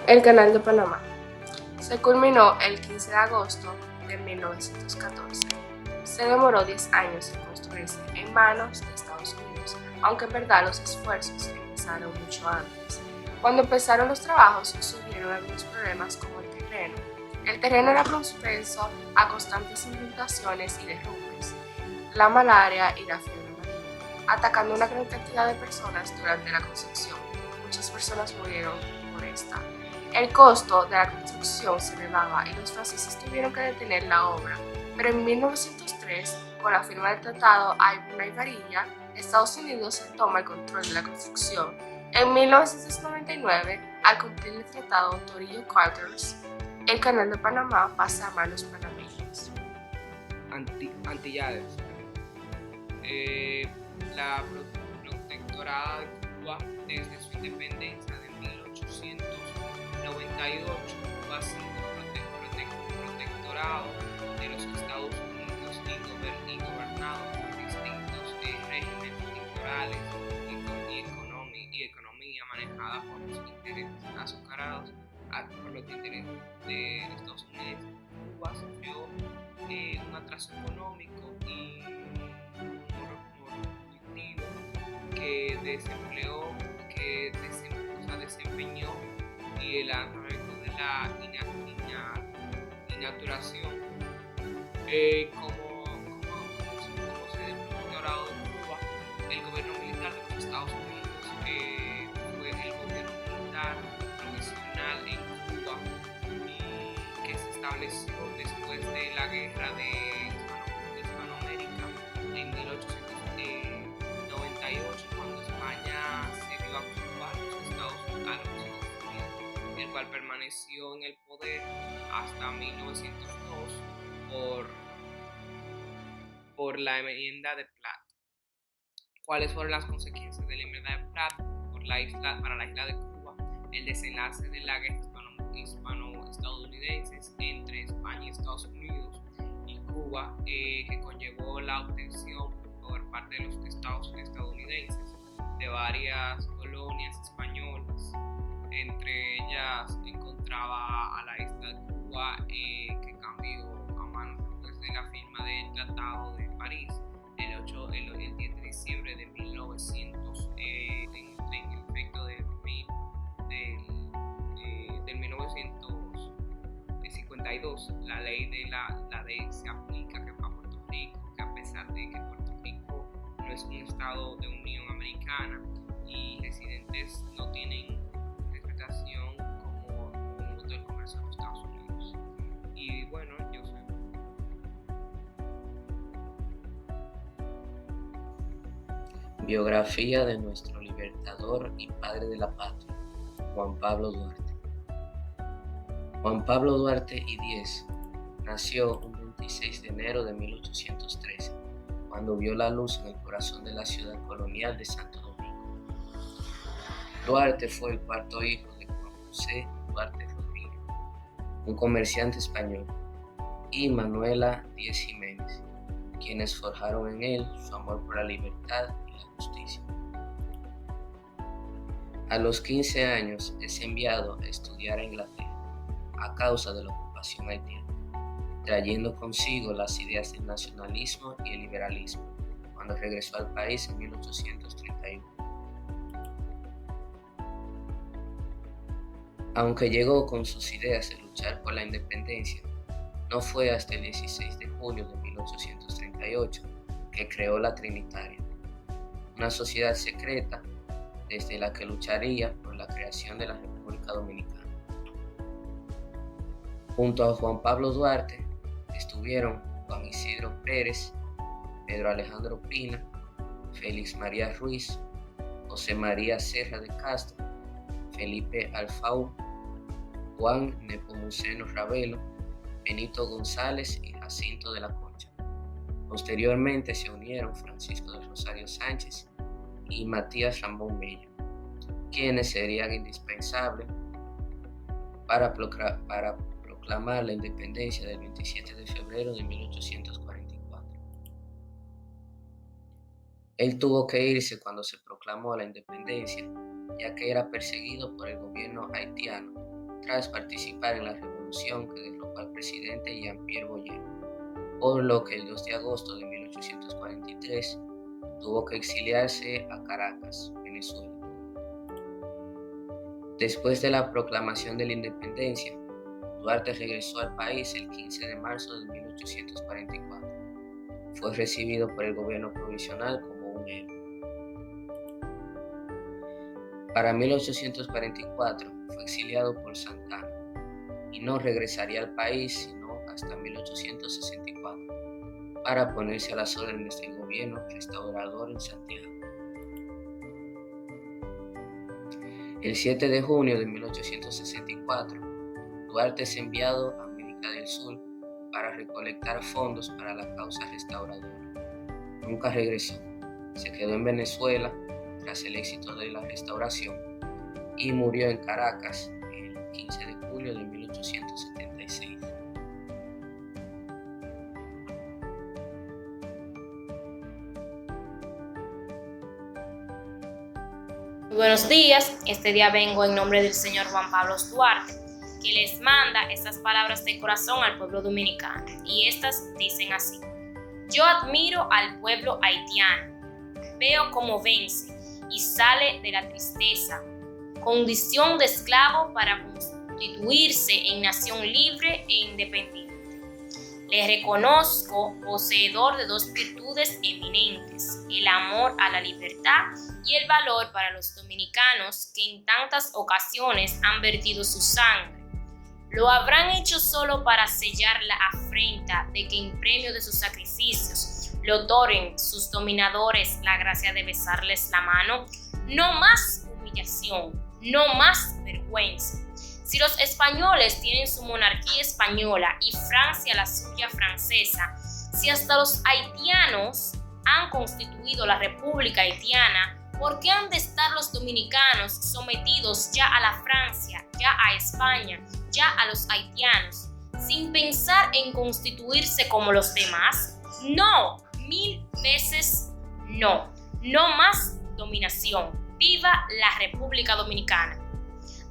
El Canal de Panamá se culminó el 15 de agosto de 1914. Se demoró 10 años en construirse en manos de Estados Unidos, aunque en verdad los esfuerzos empezaron mucho antes. Cuando empezaron los trabajos surgieron algunos problemas como el terreno. El terreno era propenso a constantes inundaciones y derrumbes, la malaria y la fiebre amarilla, atacando una gran cantidad de personas durante la construcción. Muchas personas murieron por esta. El costo de la construcción se elevaba y los franceses tuvieron que detener la obra, pero en 1903, con la firma del Tratado Aybuna-Varilla, Estados Unidos toma el control de la construcción. En 1999, al cumplir el Tratado Torillo-Carters, el Canal de Panamá pasa a manos panameñas. Antillades. La protectorada de Cuba, desde su independencia de 1898, Cuba ha sido protectorado de los Estados Unidos y gobernado por distintos regímenes electorales y economía manejada por los intereses azucarados por los intereses de Estados Unidos. Cuba sufrió un atraso económico y productivo que desempeñó y el arreglo de la inaturación como sede del protectorado de Cuba. El gobierno militar de los Estados Unidos fue el gobierno militar provisional en Cuba que se estableció después de la guerra de Hispanoamérica en 1898, cuando España cedió a Cuba a los Estados Unidos, el cual permaneció en el poder hasta 1902 por la enmienda de Platt. ¿Cuáles fueron las consecuencias de la enmienda de Platt para la isla de Cuba? El desenlace de la guerra hispano-estadounidense entre España y Estados Unidos y Cuba, que conllevó la obtención por parte de los estados estadounidenses de varias colonias españolas. Entre ellas encontraba a la isla de Cuba, que cambió a manos desde la firma del Tratado de París el 10 de diciembre de 1900, en el efecto del 1952. La ley se aplica que para Puerto Rico, que a pesar de que Puerto Rico no es un estado de Unión Americana y residentes no tienen respetación como un voto del Congreso de los Estados Unidos. Y bueno, yo soy. Biografía de nuestro libertador y padre de la patria, Juan Pablo Duarte. Juan Pablo Duarte y Díez nació un 26 de enero de 1813, cuando vio la luz en el corazón de la ciudad colonial de Santo Domingo. Duarte fue el cuarto hijo de Juan José Duarte Rodríguez, un comerciante español, y Manuela Díez Jiménez, quienes forjaron en él su amor por la libertad y la justicia. A los 15 años es enviado a estudiar a Inglaterra a causa de la ocupación haitiana, trayendo consigo las ideas del nacionalismo y el liberalismo cuando regresó al país en 1831. Aunque llegó con sus ideas de luchar por la independencia, no fue hasta el 16 de julio de 1838 que creó la Trinitaria, una sociedad secreta desde la que lucharía por la creación de la República Dominicana. Junto a Juan Pablo Duarte estuvieron Juan Isidro Pérez, Pedro Alejandro Pina, Félix María Ruiz, José María Serra de Castro, Felipe Alfau, Juan Nepomuceno Ravelo, Benito González y Jacinto de la Concha. Posteriormente se unieron Francisco de Rosario Sánchez y Matías Rambón Mella, quienes serían indispensables para proclamar la independencia del 27 de febrero de 1844. Él tuvo que irse cuando se proclamó la independencia, ya que era perseguido por el gobierno haitiano tras participar en la revolución que derrocó al presidente Jean-Pierre Boyer, por lo que el 2 de agosto de 1843 tuvo que exiliarse a Caracas, Venezuela. Después de la proclamación de la independencia, Duarte regresó al país el 15 de marzo de 1844. Fue recibido por el gobierno provisional como un héroe. Para 1844 fue exiliado por Santa Anna y no regresaría al país sino hasta 1864 para ponerse a las órdenes del gobierno restaurador en Santiago. El 7 de junio de 1864, Duarte es enviado a América del Sur para recolectar fondos para la causa restauradora. Nunca regresó, se quedó en Venezuela tras el éxito de la restauración y murió en Caracas el 15 de julio de 1876. Buenos días, este día vengo en nombre del señor Juan Pablo Duarte, que les manda estas palabras de corazón al pueblo dominicano, y estas dicen así: yo admiro al pueblo haitiano, veo cómo vence y sale de la tristeza, condición de esclavo para constituirse en nación libre e independiente. Le reconozco poseedor de dos virtudes eminentes, el amor a la libertad y el valor para los dominicanos que en tantas ocasiones han vertido su sangre. Lo habrán hecho solo para sellar la afrenta de que en premio de sus sacrificios le otorguen sus dominadores la gracia de besarles la mano. No más humillación, no más vergüenza. Si los españoles tienen su monarquía española y Francia la suya francesa, si hasta los haitianos han constituido la República Haitiana, ¿por qué han de estar los dominicanos sometidos ya a la Francia, ya a España, ya a los haitianos, sin pensar en constituirse como los demás? No, 1000 veces no. No más dominación. ¡Viva la República Dominicana!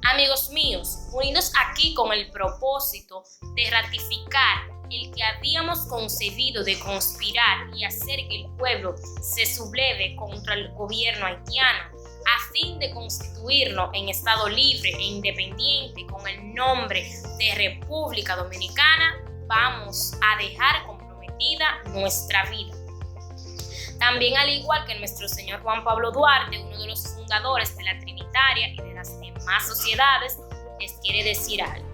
Amigos míos, unidos aquí con el propósito de ratificar el que habíamos concebido de conspirar y hacer que el pueblo se subleve contra el gobierno haitiano, a fin de constituirlo en Estado libre e independiente con el nombre de República Dominicana, vamos a dejar comprometida nuestra vida. También, al igual que nuestro señor Juan Pablo Duarte, uno de los fundadores de la Trinitaria y de las demás sociedades, les quiere decir algo.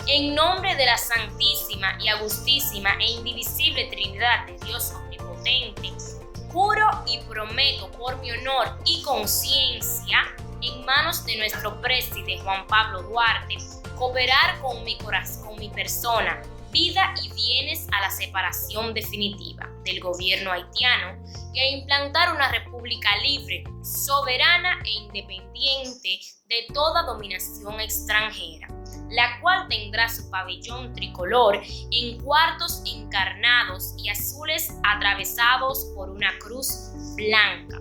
En nombre de la Santísima y Augustísima e Indivisible Trinidad de Dios Omnipotente, juro y prometo por mi honor y conciencia, en manos de nuestro presidente Juan Pablo Duarte, cooperar con mi persona, vida y bienes a la separación definitiva del gobierno haitiano y a implantar una república libre, soberana e independiente de toda dominación extranjera, la cual tendrá su pabellón tricolor en cuartos encarnados y azules atravesados por una cruz blanca.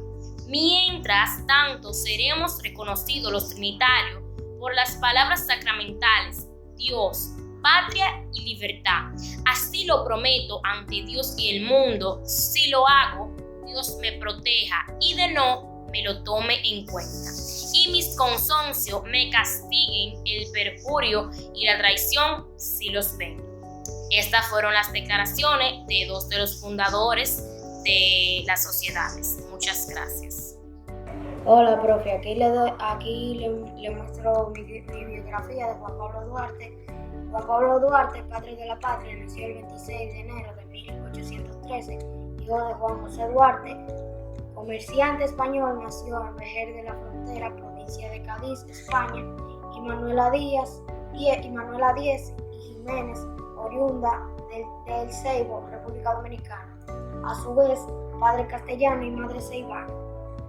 Mientras tanto, seremos reconocidos los trinitarios por las palabras sacramentales Dios, patria y libertad. Así lo prometo ante Dios y el mundo. Si lo hago, Dios me proteja y de no, me lo tome en cuenta. Y mis consocios me castiguen el perjurio y la traición si los ven. Estas fueron las declaraciones de dos de los fundadores de las sociedades. Muchas gracias. Hola, profe. Aquí le muestro mi biografía de Juan Pablo Duarte. Juan Pablo Duarte, padre de la patria, nació el 26 de enero de 1813, hijo de Juan José Duarte, comerciante español, nació en Vejer de la Frontera, provincia de Cádiz, España, y Manuela Díez y Jiménez, oriunda del Ceibo, República Dominicana. A su vez, padre castellano y madre ceibana.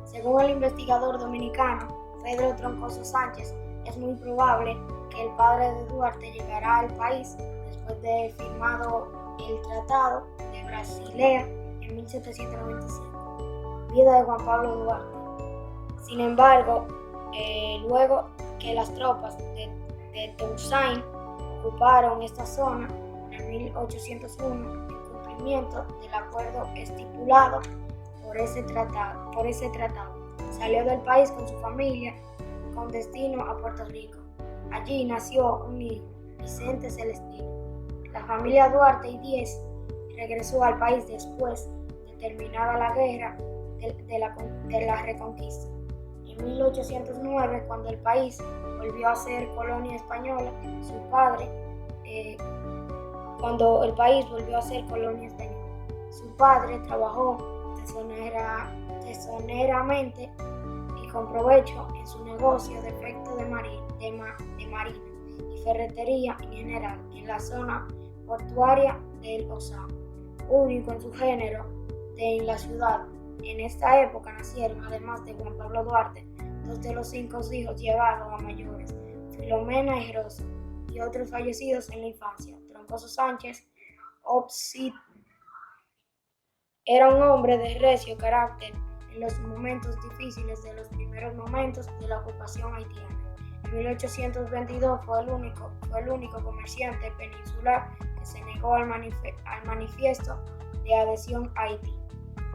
Según el investigador dominicano Pedro Troncoso Sánchez, es muy probable que el padre de Duarte llegará al país después de firmado el Tratado de Basilea en 1795. Vida de Juan Pablo Duarte. Sin embargo, luego que las tropas de Toussaint ocuparon esta zona en 1801, en cumplimiento del acuerdo estipulado por ese tratado, salió del país con su familia con destino a Puerto Rico. Allí nació un hijo, Vicente Celestino. La familia Duarte y Díez regresó al país después de terminada la guerra de la Reconquista. En 1809, cuando el país volvió a ser colonia española, su padre trabajó tesoneramente y con provecho en su negocio de efecto de marina y ferretería en general en la zona portuaria del Osao, único en su género en la ciudad. En esta época nacieron, además de Juan Pablo Duarte, 2 de los 5 hijos llegados a mayores, Filomena y Rosa, y otros fallecidos en la infancia. Troncoso Sánchez era un hombre de recio carácter en los momentos difíciles de los primeros momentos de la ocupación haitiana. En 1822 fue el único comerciante peninsular que se negó al manifiesto de adhesión a Haití.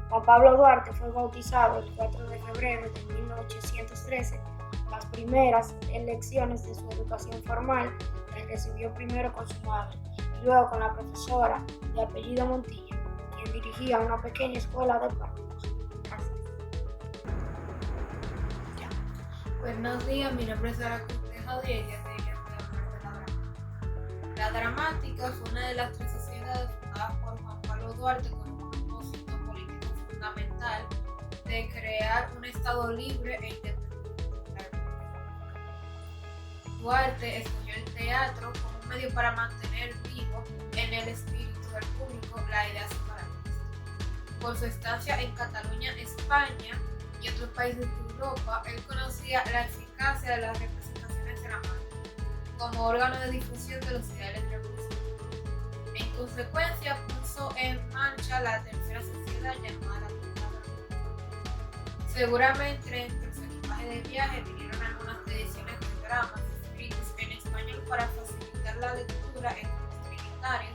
Juan Pablo Duarte fue bautizado el 4 de febrero de 1813. Las primeras lecciones de su educación formal las recibió primero con su madre y luego con la profesora de apellido Montilla, quien dirigía una pequeña escuela de párvulos. Gracias. Buenos días, mi nombre es Sara Cortejo Díez y voy a hablar de la dramática. La dramática fue una de las 3 sociedades fundadas por Juan Pablo Duarte con un propósito político fundamental de crear un Estado libre e independiente. Duarte escogió el teatro como un medio para mantener vivo en el espíritu del público la idea separatista. Por su estancia en Cataluña, España y otros países de Europa, él conocía la eficacia de las representaciones dramáticas como órgano de difusión de los ideales revolucionarios. En consecuencia, puso en marcha la tercera sociedad llamada la Dramática. Seguramente entre su equipaje de viaje vinieron algunas ediciones de dramas escritos en español para facilitar la lectura entre los trinitarios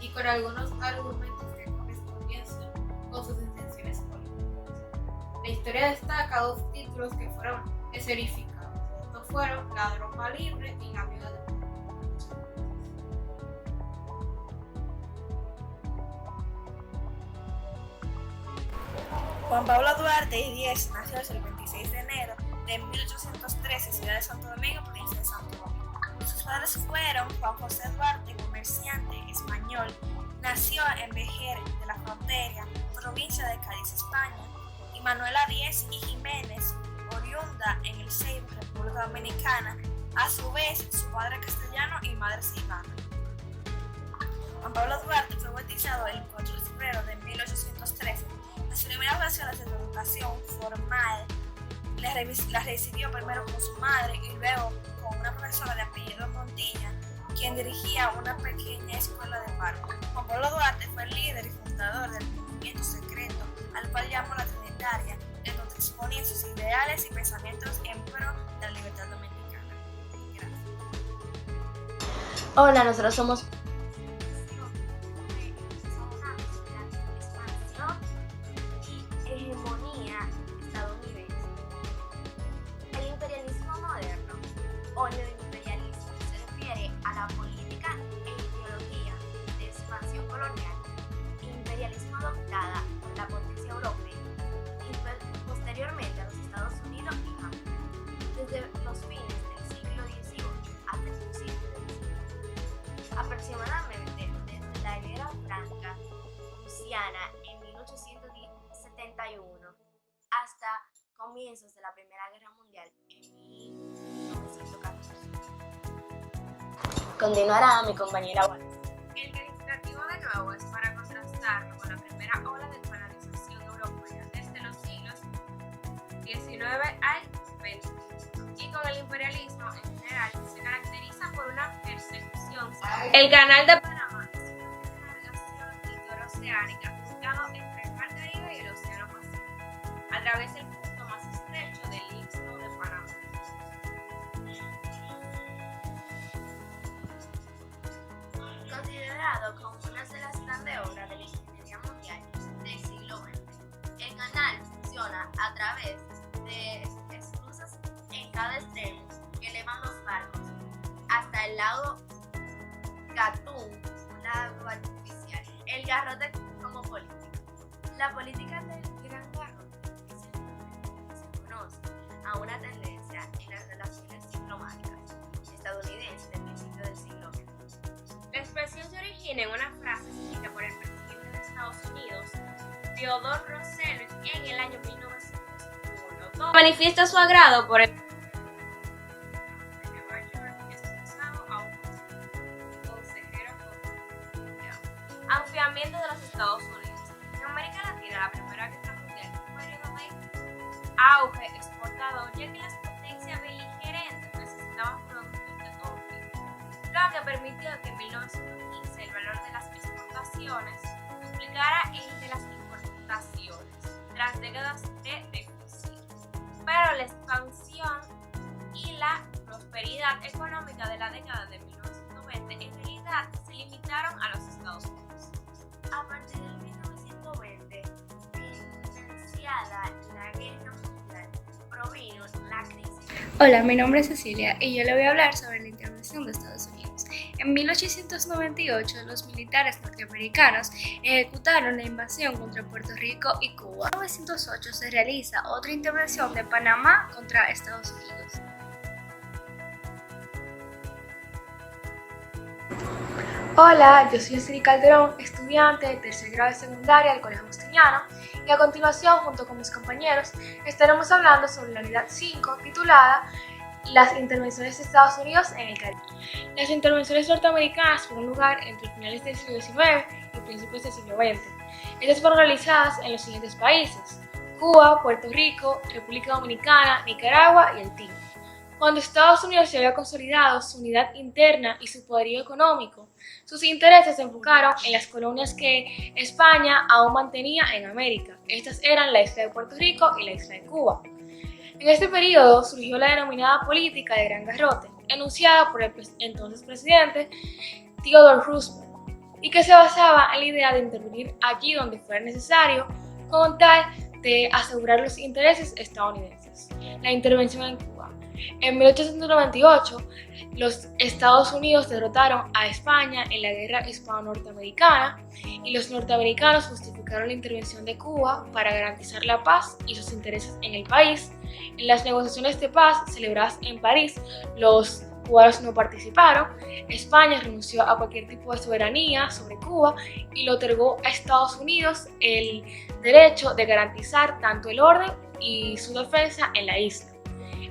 y con algunos argumentos que correspondiesen con sus intenciones políticas. La historia destaca 2 títulos que fueron escenificados. Estos fueron La Roma Libre y La Viuda de Juan Pablo Duarte y Díez nació el 26 de enero de 1813, ciudad de Santo Domingo, provincia de Santo Domingo. Sus padres fueron Juan José Duarte, comerciante español, nació en Vejer de la Frontera, provincia de Cádiz, España, y Manuela Díez y Jiménez, oriunda en el Ceibo, República Dominicana, a su vez su padre castellano y madre ceibana. Juan Pablo Duarte fue bautizado el 4 de febrero de 1813. Las primeras versiones de la educación formal la recibió primero con su madre y luego con una profesora de apellido Montilla, quien dirigía una pequeña escuela de párvulo. Juan Pablo Duarte fue el líder y fundador del movimiento secreto, al cual llamó la Trinitaria, en donde exponía sus ideales y pensamientos en pro de la libertad dominicana. Gracias. Hola, nosotros somos hegemonía estadounidense. El imperialismo moderno o neoimperialismo se refiere a la política e ideología de expansión colonial e imperialismo adoptada por la potencia europea y posteriormente a los Estados Unidos y Japón, desde los fines del siglo XVIII hasta el principio del siglo. Aproximadamente desde la Guerra Franca Prusiana en 1871 hasta comienzos de la Primera Guerra Mundial en 1914. Continuará mi compañera Juan. El calificativo de nuevo es para contrastarlo con la primera ola de colonización europea desde los siglos XIX al XX y con el imperialismo en general se caracteriza por una persecución. El Canal de Panamá es una navegación interoceánica ubicado entre el Mar Caribe y el Océano Pacífico a través del punto más estrecho del Istmo de Panamá. Considerado como una de las grandes obras de la ingeniería mundial del siglo XX, el canal funciona a través de esclusas en cada extremo que elevan los barcos hasta el lago Gatún, un lago artificial. El garrote como política. La política del gran garrote es el nombre que se conoce a una tendencia en las relaciones diplomáticas estadounidenses del principio del siglo XX. La expresión se origina en una frase escrita por el presidente de Estados Unidos, Theodore Roosevelt, en el año 1901. Manifiesta su agrado por el ampliamiento de los Estados Unidos. En América Latina, la Primera Guerra Mundial fue un periodo de auge exportador, ya que las potencias beligerantes necesitaban productos de todo tipo, lo que permitió que en 1915 el valor de las exportaciones duplicara el de las importaciones, tras décadas de déficit. Pero la expansión y la prosperidad económica de la década de 1920 en realidad se limitaron a los Estados Unidos. A partir del 1920, financiada la guerra mundial, provino la crisis. Hola, mi nombre es Cecilia y yo le voy a hablar sobre la intervención de Estados Unidos. En 1898, los militares norteamericanos ejecutaron la invasión contra Puerto Rico y Cuba. En 1908 se realiza otra intervención de Panamá contra Estados Unidos. Hola, yo soy Yesiri Calderón, estudiante de tercer grado de secundaria del Colegio Agustiniano, y a continuación, junto con mis compañeros, estaremos hablando sobre la unidad 5 titulada Las intervenciones de Estados Unidos en el Caribe. Las intervenciones norteamericanas tuvieron lugar entre finales del siglo XIX y principios del siglo XX. Estas fueron realizadas en los siguientes países: Cuba, Puerto Rico, República Dominicana, Nicaragua y Haití. Cuando Estados Unidos ya había consolidado su unidad interna y su poderío económico, sus intereses se enfocaron en las colonias que España aún mantenía en América. Estas eran la isla de Puerto Rico y la isla de Cuba. En este periodo surgió la denominada política de Gran Garrote, enunciada por el entonces presidente Theodore Roosevelt, y que se basaba en la idea de intervenir allí donde fuera necesario con tal de asegurar los intereses estadounidenses. La intervención en Cuba. En 1898, los Estados Unidos derrotaron a España en la guerra hispano-norteamericana y los norteamericanos justificaron la intervención de Cuba para garantizar la paz y sus intereses en el país. En las negociaciones de paz celebradas en París, los cubanos no participaron. España renunció a cualquier tipo de soberanía sobre Cuba y le otorgó a Estados Unidos el derecho de garantizar tanto el orden y su defensa en la isla.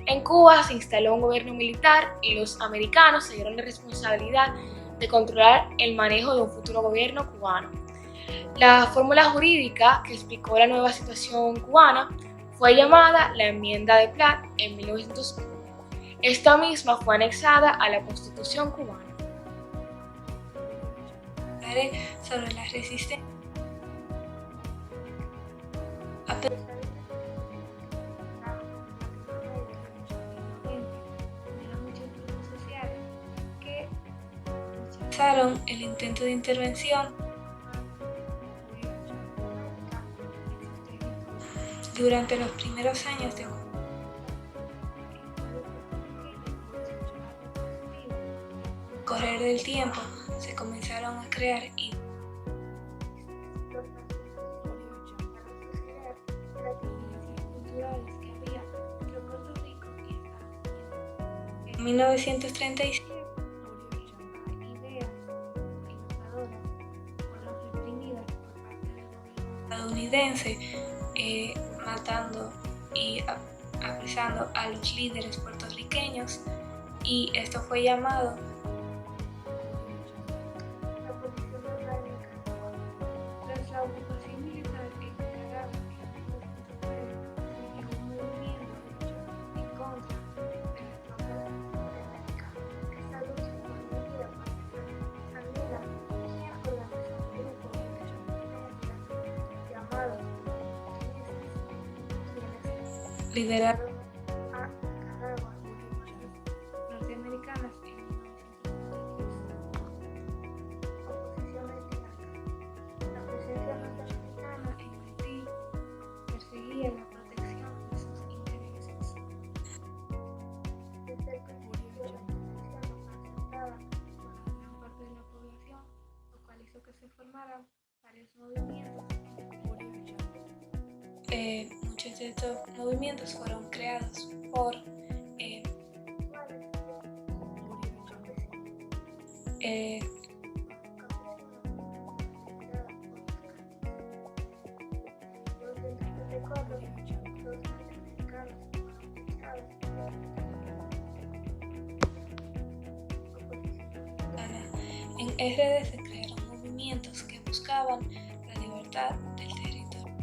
En Cuba se instaló un gobierno militar y los americanos se dieron la responsabilidad de controlar el manejo de un futuro gobierno cubano. La fórmula jurídica que explicó la nueva situación cubana fue llamada la Enmienda de Platt en 1901. Esta misma fue anexada a la Constitución cubana. Sobre la resistencia. Que rechazaron el intento de intervención durante los primeros años de correr del tiempo se comenzaron a crear y en 1937 ideas innovadoras fueron reprimidas por parte del gobierno estadounidense, matando y apresando a los líderes puertorriqueños, y esto fue llamado la Posición Orgánica. Tras la ocupación militar en Nicaragua en 1909, surgió un movimiento en contra de las tropas norteamericanas. Esta lucha fue dirigida por Sandila, quien organizó un grupo de resistencia llamado quienes lideraron a Nicaragua norteamericanas en 1910. Oposición haitiana. La presencia norteamericana en Haití perseguía la protección de sus intereses. Desde el principio, la protección no fue aceptada por la gran parte de la población, lo cual hizo que se formaran varios movimientos. Muchos de estos movimientos fueron creados por en RD se crearon movimientos que buscaban la libertad del territorio.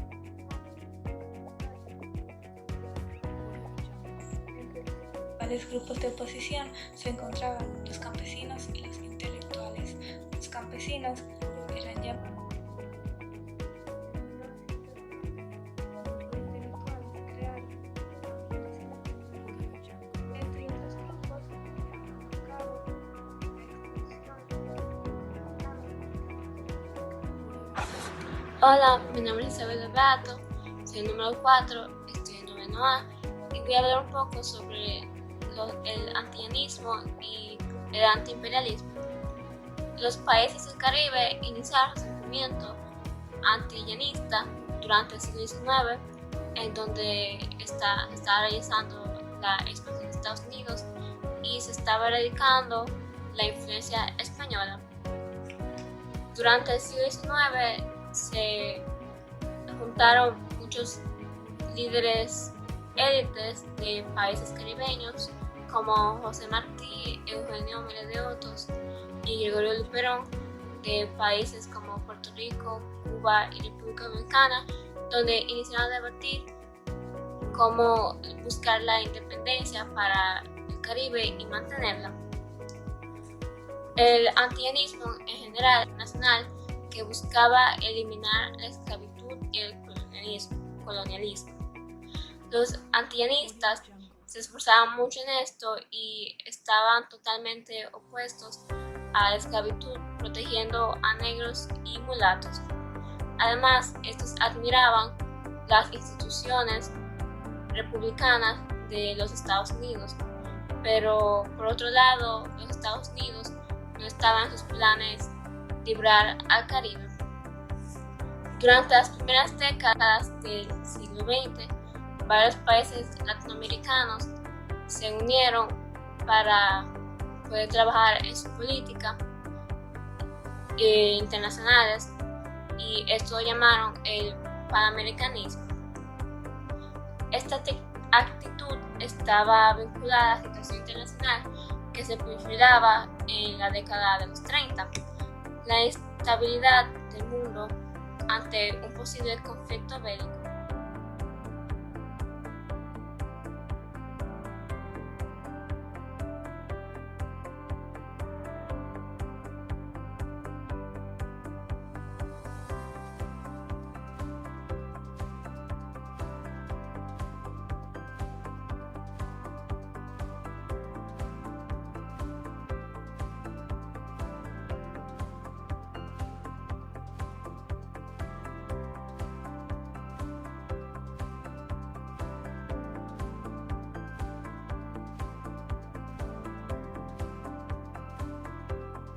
Varios grupos de oposición se encontraban los campesinos y los intelectuales. Los campesinos eran llamados Hola, mi nombre es Isabel Beato, soy el número 4, estoy en noveno A y voy a hablar un poco sobre el antillanismo y el antiimperialismo. Los países del Caribe iniciaron su movimiento antillanista durante el siglo XIX, en donde estaba realizando la expansión de Estados Unidos y se estaba erradicando la influencia española. Durante el siglo XIX se juntaron muchos líderes élites de países caribeños como José Martí, Eugenio Mérez de Hoyos y Gregorio Luperón, de países como Puerto Rico, Cuba y República Dominicana, donde iniciaron a debatir cómo buscar la independencia para el Caribe y mantenerla. El antillanismo en general nacional que buscaba eliminar la esclavitud y el colonialismo. Los antillanistas se esforzaban mucho en esto y estaban totalmente opuestos a la esclavitud, protegiendo a negros y mulatos. Además, estos admiraban las instituciones republicanas de los Estados Unidos, pero por otro lado, los Estados Unidos no estaban en sus planes librar al Caribe. Durante las primeras décadas del siglo XX, varios países latinoamericanos se unieron para poder trabajar en su política internacionales y esto lo llamaron el panamericanismo. Esta actitud estaba vinculada a la situación internacional que se perfilaba en la década de los 30. La estabilidad del mundo ante un posible conflicto bélico